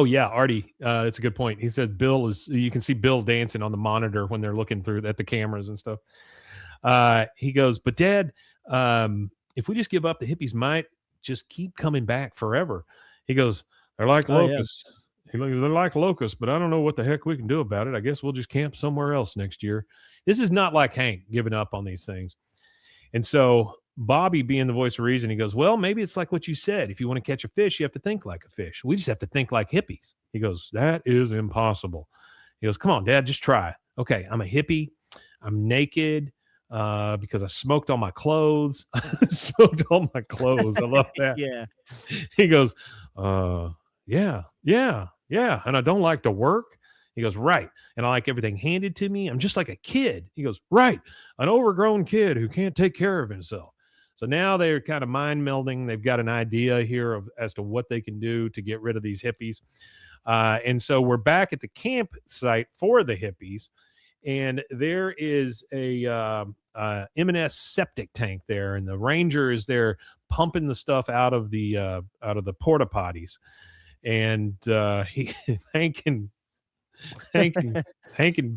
yeah, Artie, it's a good point. He said you can see Bill dancing on the monitor when they're looking through at the cameras and stuff. He goes, but Dad, if we just give up, the hippies might just keep coming back forever. He goes, they're like locusts. He goes, they're like locusts, but I don't know what the heck we can do about it. I guess we'll just camp somewhere else next year. This is not like Hank giving up on these things. And so Bobby, being the voice of reason, he goes, well, maybe it's like what you said. If you want to catch a fish, you have to think like a fish. We just have to think like hippies. He goes, that is impossible. He goes, come on, Dad, just try. Okay, I'm a hippie. I'm naked. Because I smoked all my clothes. I love that. Yeah. He goes, yeah. And I don't like to work. He goes, right. And I like everything handed to me. I'm just like a kid. He goes, right. An overgrown kid who can't take care of himself. So now they're kind of mind melding. They've got an idea here as to what they can do to get rid of these hippies. And so we're back at the campsite for the hippies. And there is a M&S septic tank there, and the ranger is there pumping the stuff out of the porta potties, and Hank and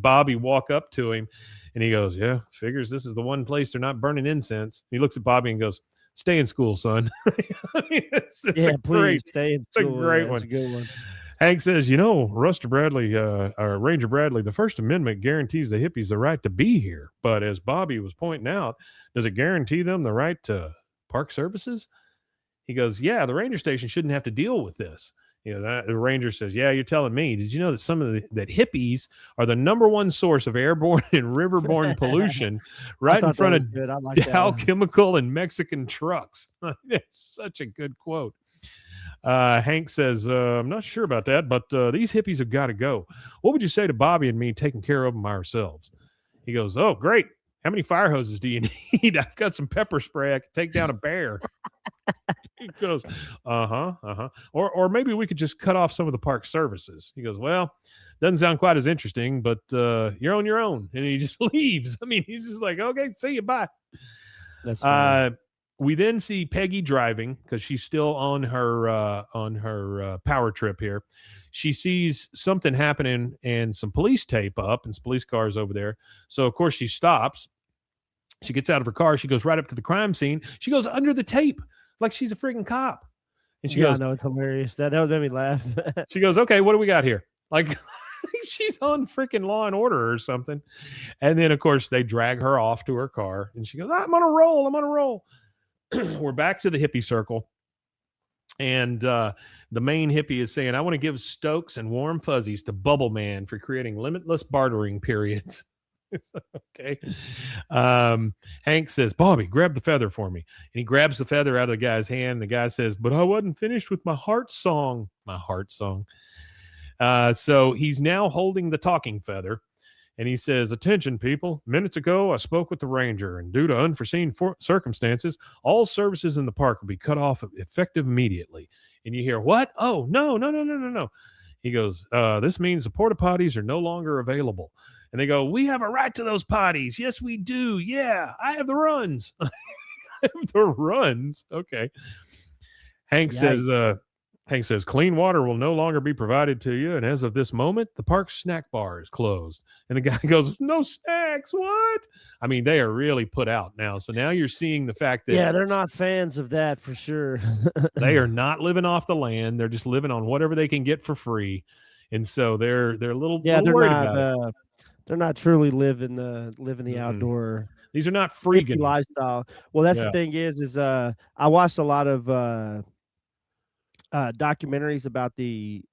Bobby walk up to him, and he goes, "Yeah, figures this is the one place they're not burning incense." He looks at Bobby and goes, "Stay in school, son." I mean, it's please stay in school. It's a great one. It's a good one. Hank says, Ranger Bradley, the First Amendment guarantees the hippies the right to be here. But as Bobby was pointing out, does it guarantee them the right to park services? He goes, yeah, the ranger station shouldn't have to deal with this. The ranger says, yeah, you're telling me. Did you know that that hippies are the number one source of airborne and riverborne pollution right in front of Dow Chemical and Mexican trucks? That's such a good quote. Hank says, I'm not sure about that, but these hippies have got to go. What would you say to Bobby and me taking care of them ourselves? He goes, oh, great. How many fire hoses do you need? I've got some pepper spray. I can take down a bear. He goes, Or maybe we could just cut off some of the park services. He goes, well, doesn't sound quite as interesting, but you're on your own. And he just leaves. I mean, he's just like, okay, see you, bye. That's funny. We then see Peggy driving because she's still on her power trip here. She sees something happening and some police tape up and some police cars over there. So, of course, she stops. She gets out of her car. She goes right up to the crime scene. She goes under the tape like she's a freaking cop. And she goes, I know, it's hilarious. That would make me laugh. She goes, okay, what do we got here? Like she's on freaking Law and Order or something. And then, of course, they drag her off to her car. And she goes, I'm on a roll. We're back to the hippie circle. And the main hippie is saying, I want to give Stokes and warm fuzzies to Bubble Man for creating limitless bartering periods. Okay. Hank says, Bobby, grab the feather for me. And he grabs the feather out of the guy's hand. The guy says, but I wasn't finished with my heart song. My heart song. So he's now holding the talking feather. And he says, attention, people. Minutes ago, I spoke with the ranger, and due to unforeseen circumstances, all services in the park will be cut off effective immediately. And you hear, what? Oh, no. He goes, this means the porta potties are no longer available. And they go, we have a right to those potties. Yes, we do. Yeah, I have the runs. I have the runs. Okay. Hank says, clean water will no longer be provided to you. And as of this moment, the park's snack bar is closed. And the guy goes, no snacks. What? I mean, they are really put out now. So now you're seeing the fact that. Yeah, they're not fans of that for sure. They are not living off the land. They're just living on whatever they can get for free. And so they're a little, little worried about it. They're not truly living the outdoor. These are not freegans lifestyle. Well, that's the thing is I watched a lot of documentaries about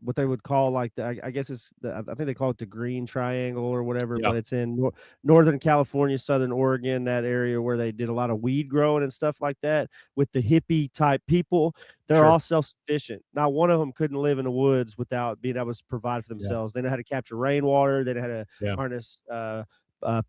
what they would call like I guess I think they call it the Green Triangle or whatever, but it's in Northern California, Southern Oregon, that area where they did a lot of weed growing and stuff like that with the hippie type people. They're all self-sufficient. Not one of them couldn't live in the woods without being able to provide for themselves. They know how to capture rainwater. They know how to harness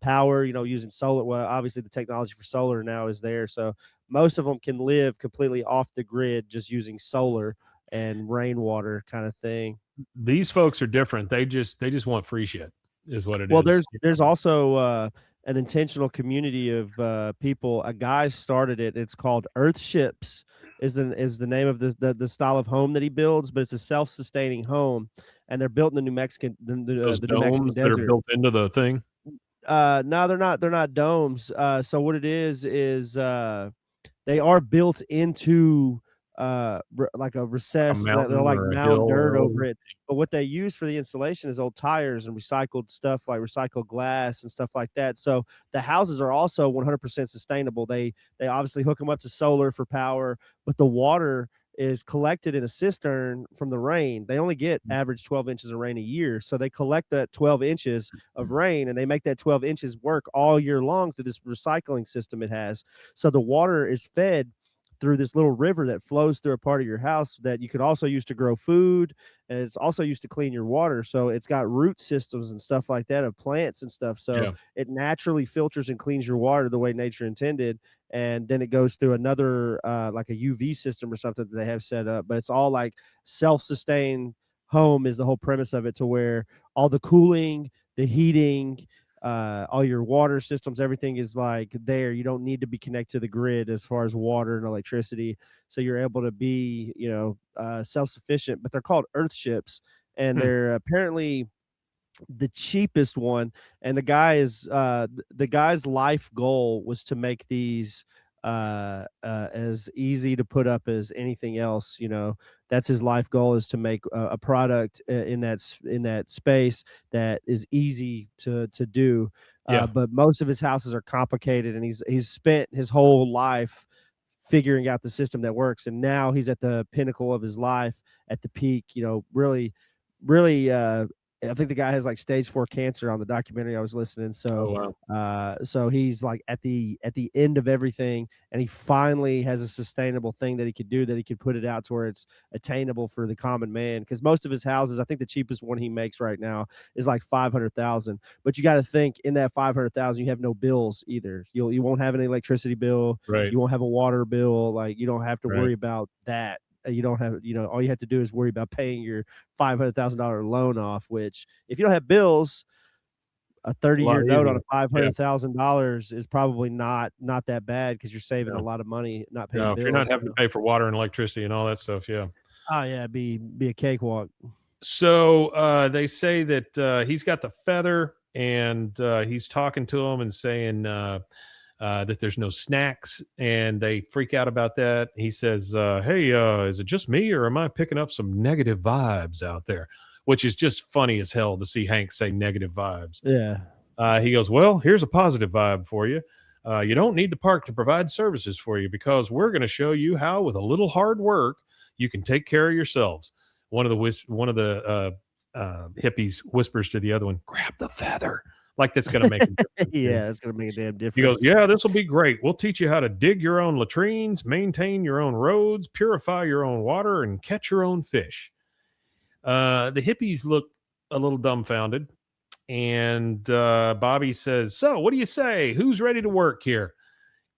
power, using solar. Well, obviously the technology for solar now is there. So most of them can live completely off the grid just using solar and rainwater kind of thing. These folks are different. They just want free shit is what it is. Well, there's also an intentional community of people. A guy started it. It's called Earth Ships is the name of the style of home that he builds, but it's a self-sustaining home, and they're built in the New Mexican the New Mexican desert. That are built into the thing. No, they're not domes. So what it is they are built into like a recess, they're like mound dirt over it. But what they use for the insulation is old tires and recycled stuff like recycled glass and stuff like that. So the houses are also 100% sustainable. They obviously hook them up to solar for power, but the water is collected in a cistern from the rain. They only get average 12 inches of rain a year. So they collect that 12 inches of rain and they make that 12 inches work all year long through this recycling system it has. So the water is fed through this little river that flows through a part of your house that you could also use to grow food, and it's also used to clean your water. So it's got root systems and stuff like that of plants and stuff. So it naturally filters and cleans your water the way nature intended. And then it goes through another like a UV system or something that they have set up. But it's all like self-sustained home is the whole premise of it, to where all the cooling, the heating, all your water systems, everything is like there. You don't need to be connected to the grid as far as water and electricity. So you're able to be, self-sufficient, but they're called Earth Ships, and they're apparently the cheapest one. And the guy's life goal was to make these as easy to put up as anything else. That's his life goal, is to make a product in that space that is easy to do. But most of his houses are complicated, and he's spent his whole life figuring out the system that works, and now he's at the pinnacle of his life, at the peak. Really I think the guy has like stage 4 cancer on the documentary I was listening. So, so he's like at the end of everything, and he finally has a sustainable thing that he could do, that he could put it out to where it's attainable for the common man. Because most of his houses, I think the cheapest one he makes right now is like $500,000. But you got to think, in that $500,000, you have no bills either. You won't have an electricity bill. Right. You won't have a water bill. Like, you don't have to worry about that. You don't have, all you have to do is worry about paying your $500,000 loan off, which, if you don't have bills, a 30-year note on a $500,000 is probably not that bad, because you're saving a lot of money not paying bills. If you're not having to pay for water and electricity and all that stuff. Oh yeah, be a cakewalk. So they say that he's got the feather, and he's talking to him and saying that there's no snacks, and they freak out about that. He says, hey, is it just me, or am I picking up some negative vibes out there? Which is just funny as hell to see Hank say negative vibes. Yeah. He goes, well, here's a positive vibe for you. You don't need the park to provide services for you, because we're going to show you how, with a little hard work, You can take care of yourselves. One of the hippies whispers to the other one, grab the feather. Like that's going to make a difference. Yeah, it's going to make a damn difference. He goes, yeah, this will be great. We'll teach you how to dig your own latrines, maintain your own roads, purify your own water, and catch your own fish. The hippies look a little dumbfounded. And Bobby says, so what do you say? Who's ready to work here?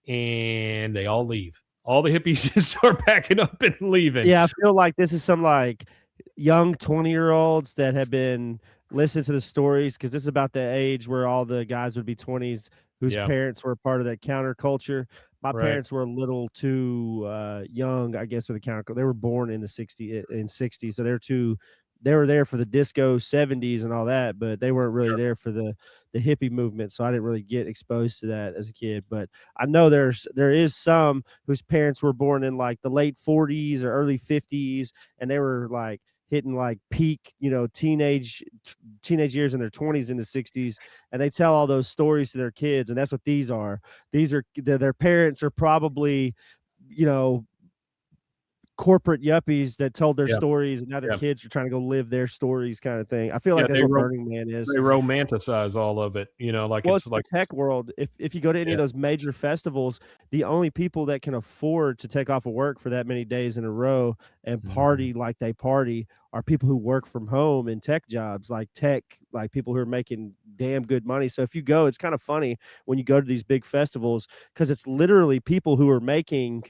And they all leave. All the hippies just start packing up and leaving. Yeah, I feel like this is some like young 20-year-olds that have been listening to the stories, because this is about the age where all the guys would be 20s whose parents were part of that counterculture. My parents were a little too young, I guess, for the counterculture. They were born in the 60s, so they were there for the disco 70s and all that, but they weren't really there for the hippie movement. So I didn't really get exposed to that as a kid. But I know there is some whose parents were born in like the late 40s or early 50s, and they were like hitting like peak, teenage years in their 20s in the 60s, and they tell all those stories to their kids, and that's what these are. Their parents are probably, corporate yuppies that told their stories, and now their kids are trying to go live their stories, kind of thing. I feel like that's what Burning Man is. They romanticize all of it, like it's like the tech world. If you go to any of those major festivals, the only people that can afford to take off of work for that many days in a row and party like they party are people who work from home in tech jobs, like people who are making damn good money. So if you go, it's kind of funny when you go to these big festivals, because it's literally people who are making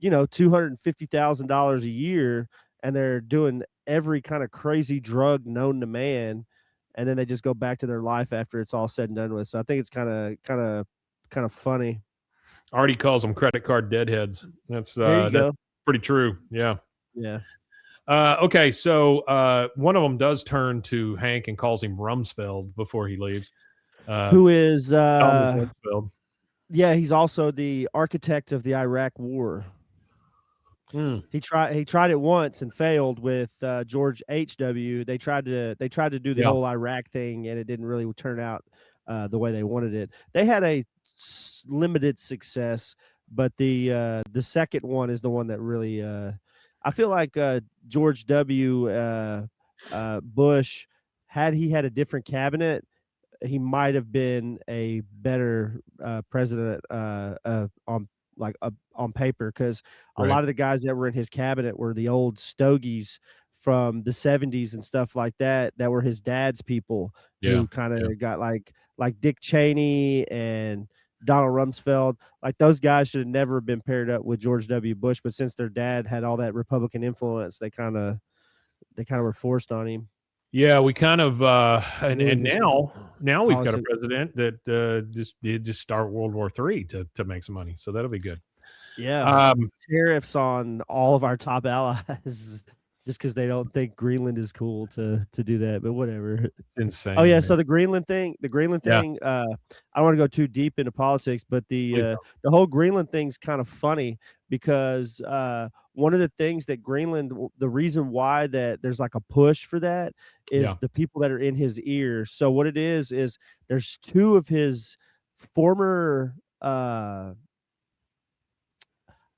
$250,000 a year, and they're doing every kind of crazy drug known to man, and then they just go back to their life after it's all said and done with. So I think it's kind of funny. Artie calls them credit card deadheads. That's pretty true. Yeah. Okay, so one of them does turn to Hank and calls him Rumsfeld before he leaves. Who is he's also the architect of the Iraq War. He tried it once and failed with George H.W. They tried to do the whole Iraq thing, and it didn't really turn out the way they wanted it. They had a limited success, but the second one is the one that really I feel like George W. Bush, had he had a different cabinet, he might have been a better president on paper, because a lot of the guys that were in his cabinet were the old stogies from the 70s and stuff like that were his dad's people, who kind of got like Dick Cheney and Donald Rumsfeld. Like, those guys should have never been paired up with George W. Bush, but since their dad had all that Republican influence, they kind of were forced on him. Yeah, we kind of and now we've got a president that just start World War III to make some money, so that'll be good. Yeah, tariffs on all of our top allies just because they don't think Greenland is cool to do that, but whatever. It's insane. Oh yeah, man. So the Greenland thing. I don't want to go too deep into politics, but the whole Greenland thing's kind of funny, because one of the things that Greenland, the reason why that there's like a push for that is the people that are in his ear. So what it is there's two of his former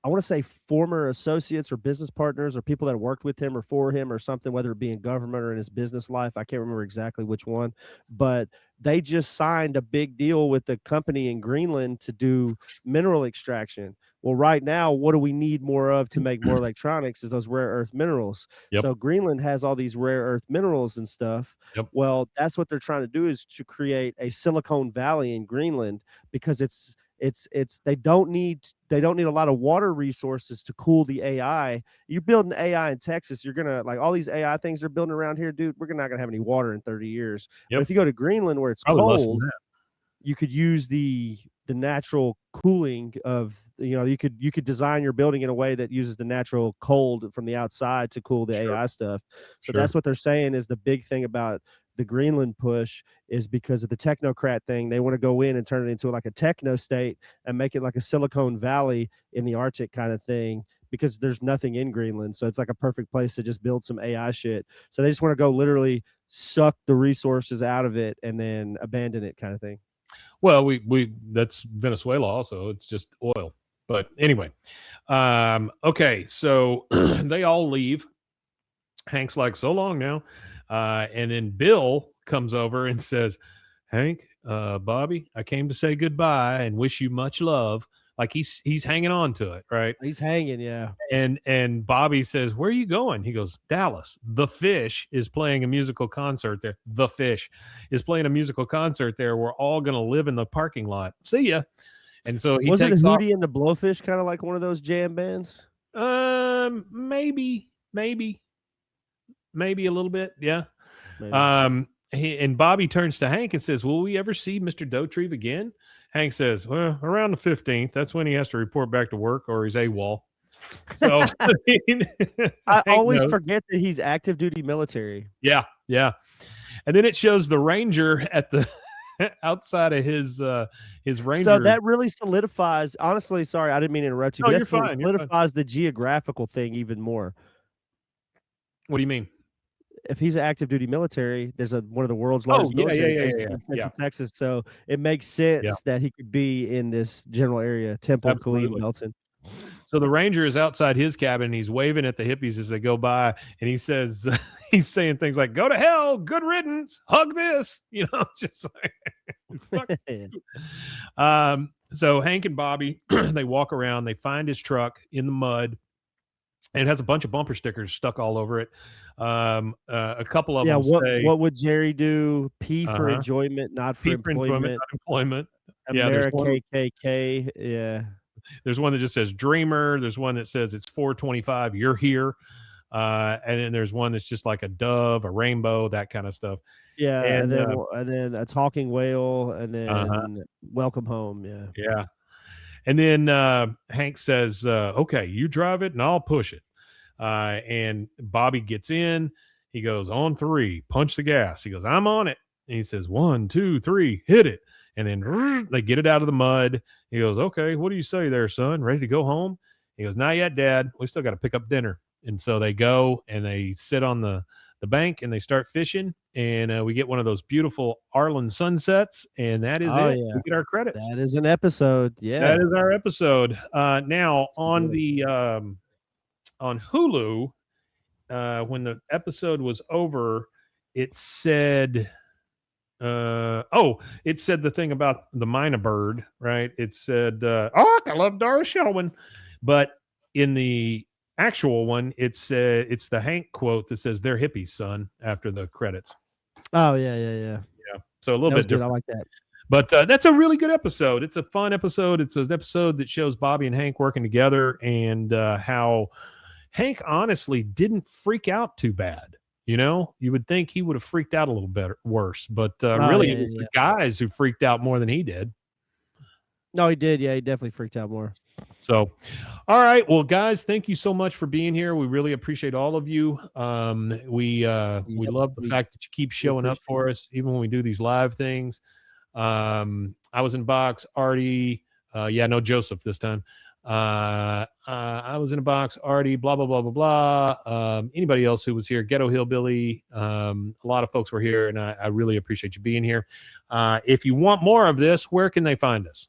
I want to say former associates or business partners or people that worked with him or for him or something, whether it be in government or in his business life. I can't remember exactly which one, but they just signed a big deal with the company in Greenland to do mineral extraction. Well, right now, what do we need more of to make more electronics is those rare earth minerals. So Greenland has all these rare earth minerals and stuff. Well, that's what they're trying to do, is to create a Silicon Valley in Greenland, because they don't need a lot of water resources to cool the AI. You're building AI in Texas, you're gonna, like, all these AI things they're building around here, dude, we're not gonna have any water in 30 years. But if you go to Greenland where it's cold, you could use the natural cooling of, you could design your building in a way that uses the natural cold from the outside to cool the AI stuff. So that's what they're saying is the big thing about the Greenland push, is because of the technocrat thing. They want to go in and turn it into like a techno state and make it like a Silicon Valley in the Arctic kind of thing, because there's nothing in Greenland. So it's like a perfect place to just build some AI shit. So they just want to go literally suck the resources out of it and then abandon it, kind of thing. Well, we that's Venezuela also. It's just oil. But anyway, okay, so they all leave. Hank's like, so long now. And then Bill comes over and says, Hank, Bobby, I came to say goodbye and wish you much love. Like he's hanging on to it, right? He's hanging, yeah. And Bobby says, where are you going? He goes, Dallas. The Phish is playing a musical concert there. The Phish is playing a musical concert there. We're all going to live in the parking lot. See ya. And so he Wasn't takes off. Hootie and the Blowfish kind of like one of those jam bands? Maybe a little bit. Yeah. Maybe. And Bobby turns to Hank and says, will we ever see Mr. Dotrieve again? Hank says, well, around the 15th, that's when he has to report back to work or he's AWOL. So I always forget that he's active duty military. Yeah. Yeah. And then it shows the Ranger at the outside of his Ranger. So that really solidifies, honestly, sorry, I didn't mean to interrupt you, but you're that fine, solidifies the geographical thing even more. What do you mean? If he's an active duty military, there's one of the world's largest military bases in Central Texas. So it makes sense that he could be in this general area, Temple, Killeen, Belton. So the Ranger is outside his cabin and he's waving at the hippies as they go by, and he says, he's saying things like, go to hell, good riddance, hug this, just like so Hank and Bobby, they walk around, they find his truck in the mud. And it has a bunch of bumper stickers stuck all over it. A couple of them say, what would Jerry do? P for enjoyment, not for employment. Not employment. America KKK. Yeah. There's one that just says Dreamer. There's one that says it's 425. You're here. And then there's one that's just like a dove, a rainbow, that kind of stuff. Yeah. And then a talking whale, and then welcome home. Yeah. Yeah. And then Hank says, okay, you drive it and I'll push it. And Bobby gets in. He goes, on 3, punch the gas. He goes, I'm on it. And he says, 1, 2, 3, hit it. And then they get it out of the mud. He goes, okay, what do you say there, son? Ready to go home? He goes, not yet, Dad. We still got to pick up dinner. And so they go and they sit on the bank and they start fishing. And we get one of those beautiful Arlen sunsets. And that is it. Yeah. We get our credits. That is an episode. Yeah. That is our episode. Now on the on Hulu, when the episode was over, it said it said the thing about the Mina bird, right? It said, I love Dara Shelwin. But in the actual one, it's the Hank quote that says, they're hippies, son, after the credits. Oh, yeah. So a little bit different. I like that. But that's a really good episode. It's a fun episode. It's an episode that shows Bobby and Hank working together, and how Hank honestly didn't freak out too bad. You would think he would have freaked out a little bit worse, but really it was the guys who freaked out more than he did. No, he did. Yeah, he definitely freaked out more. So, all right. Well, guys, thank you so much for being here. We really appreciate all of you. We love the fact that you keep showing up for us, even when we do these live things. I was in box. Artie, no Joseph this time. I was in a box. Artie, blah blah blah blah blah. Anybody else who was here? Ghetto Hillbilly. A lot of folks were here, and I really appreciate you being here. If you want more of this, where can they find us?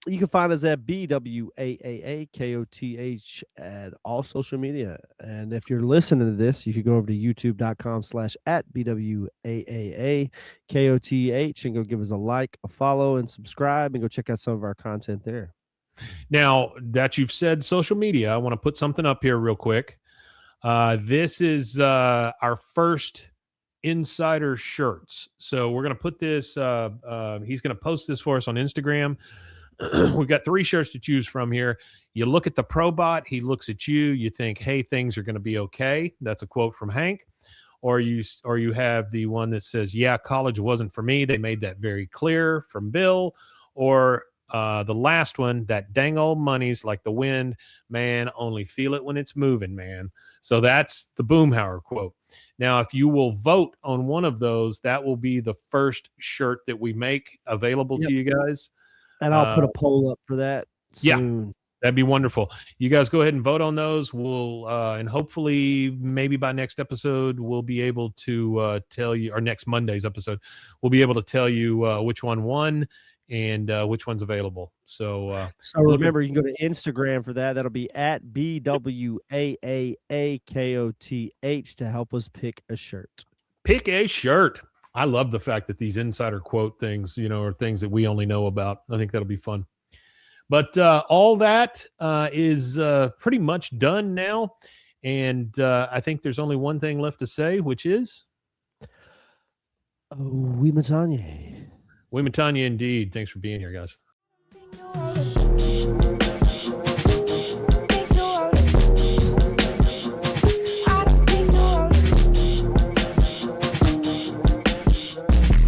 You can find us at BWAAAKOTH at all social media. And if you're listening to this, you can go over to youtube.com/@BWAAAKOTH and go give us a like, a follow, and subscribe, and go check out some of our content there. Now that you've said social media, I want to put something up here real quick. This is our first insider shirts. So we're going to put this, he's going to post this for us on Instagram. We've got 3 shirts to choose from here. You look at the Probot, he looks at you, you think, hey, things are going to be okay. That's a quote from Hank. Or you have the one that says, yeah, college wasn't for me. They made that very clear, from Bill. Or the last one, that dang old money's like the wind, man, only feel it when it's moving, man. So that's the Boomhauer quote. Now, if you will vote on one of those, that will be the first shirt that we make available to you guys. And I'll put a poll up for that soon. Yeah, that'd be wonderful. You guys go ahead and vote on those. We'll and hopefully maybe by next episode we'll be able to tell you, or next Monday's episode, we'll be able to tell you which one won. and which one's available. So remember, you can go to Instagram for that. That'll be at BWAAAKOTH to help us pick a shirt. Pick a shirt. I love the fact that these insider quote things, are things that we only know about. I think that'll be fun. But all that is pretty much done now. And I think there's only one thing left to say, which is... We Matanye. We Matanye indeed. Thanks for being here, guys.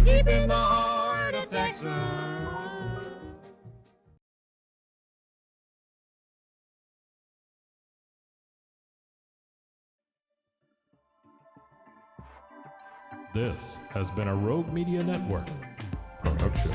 Deep in the heart of Texas. This has been a Rogue Media Network production.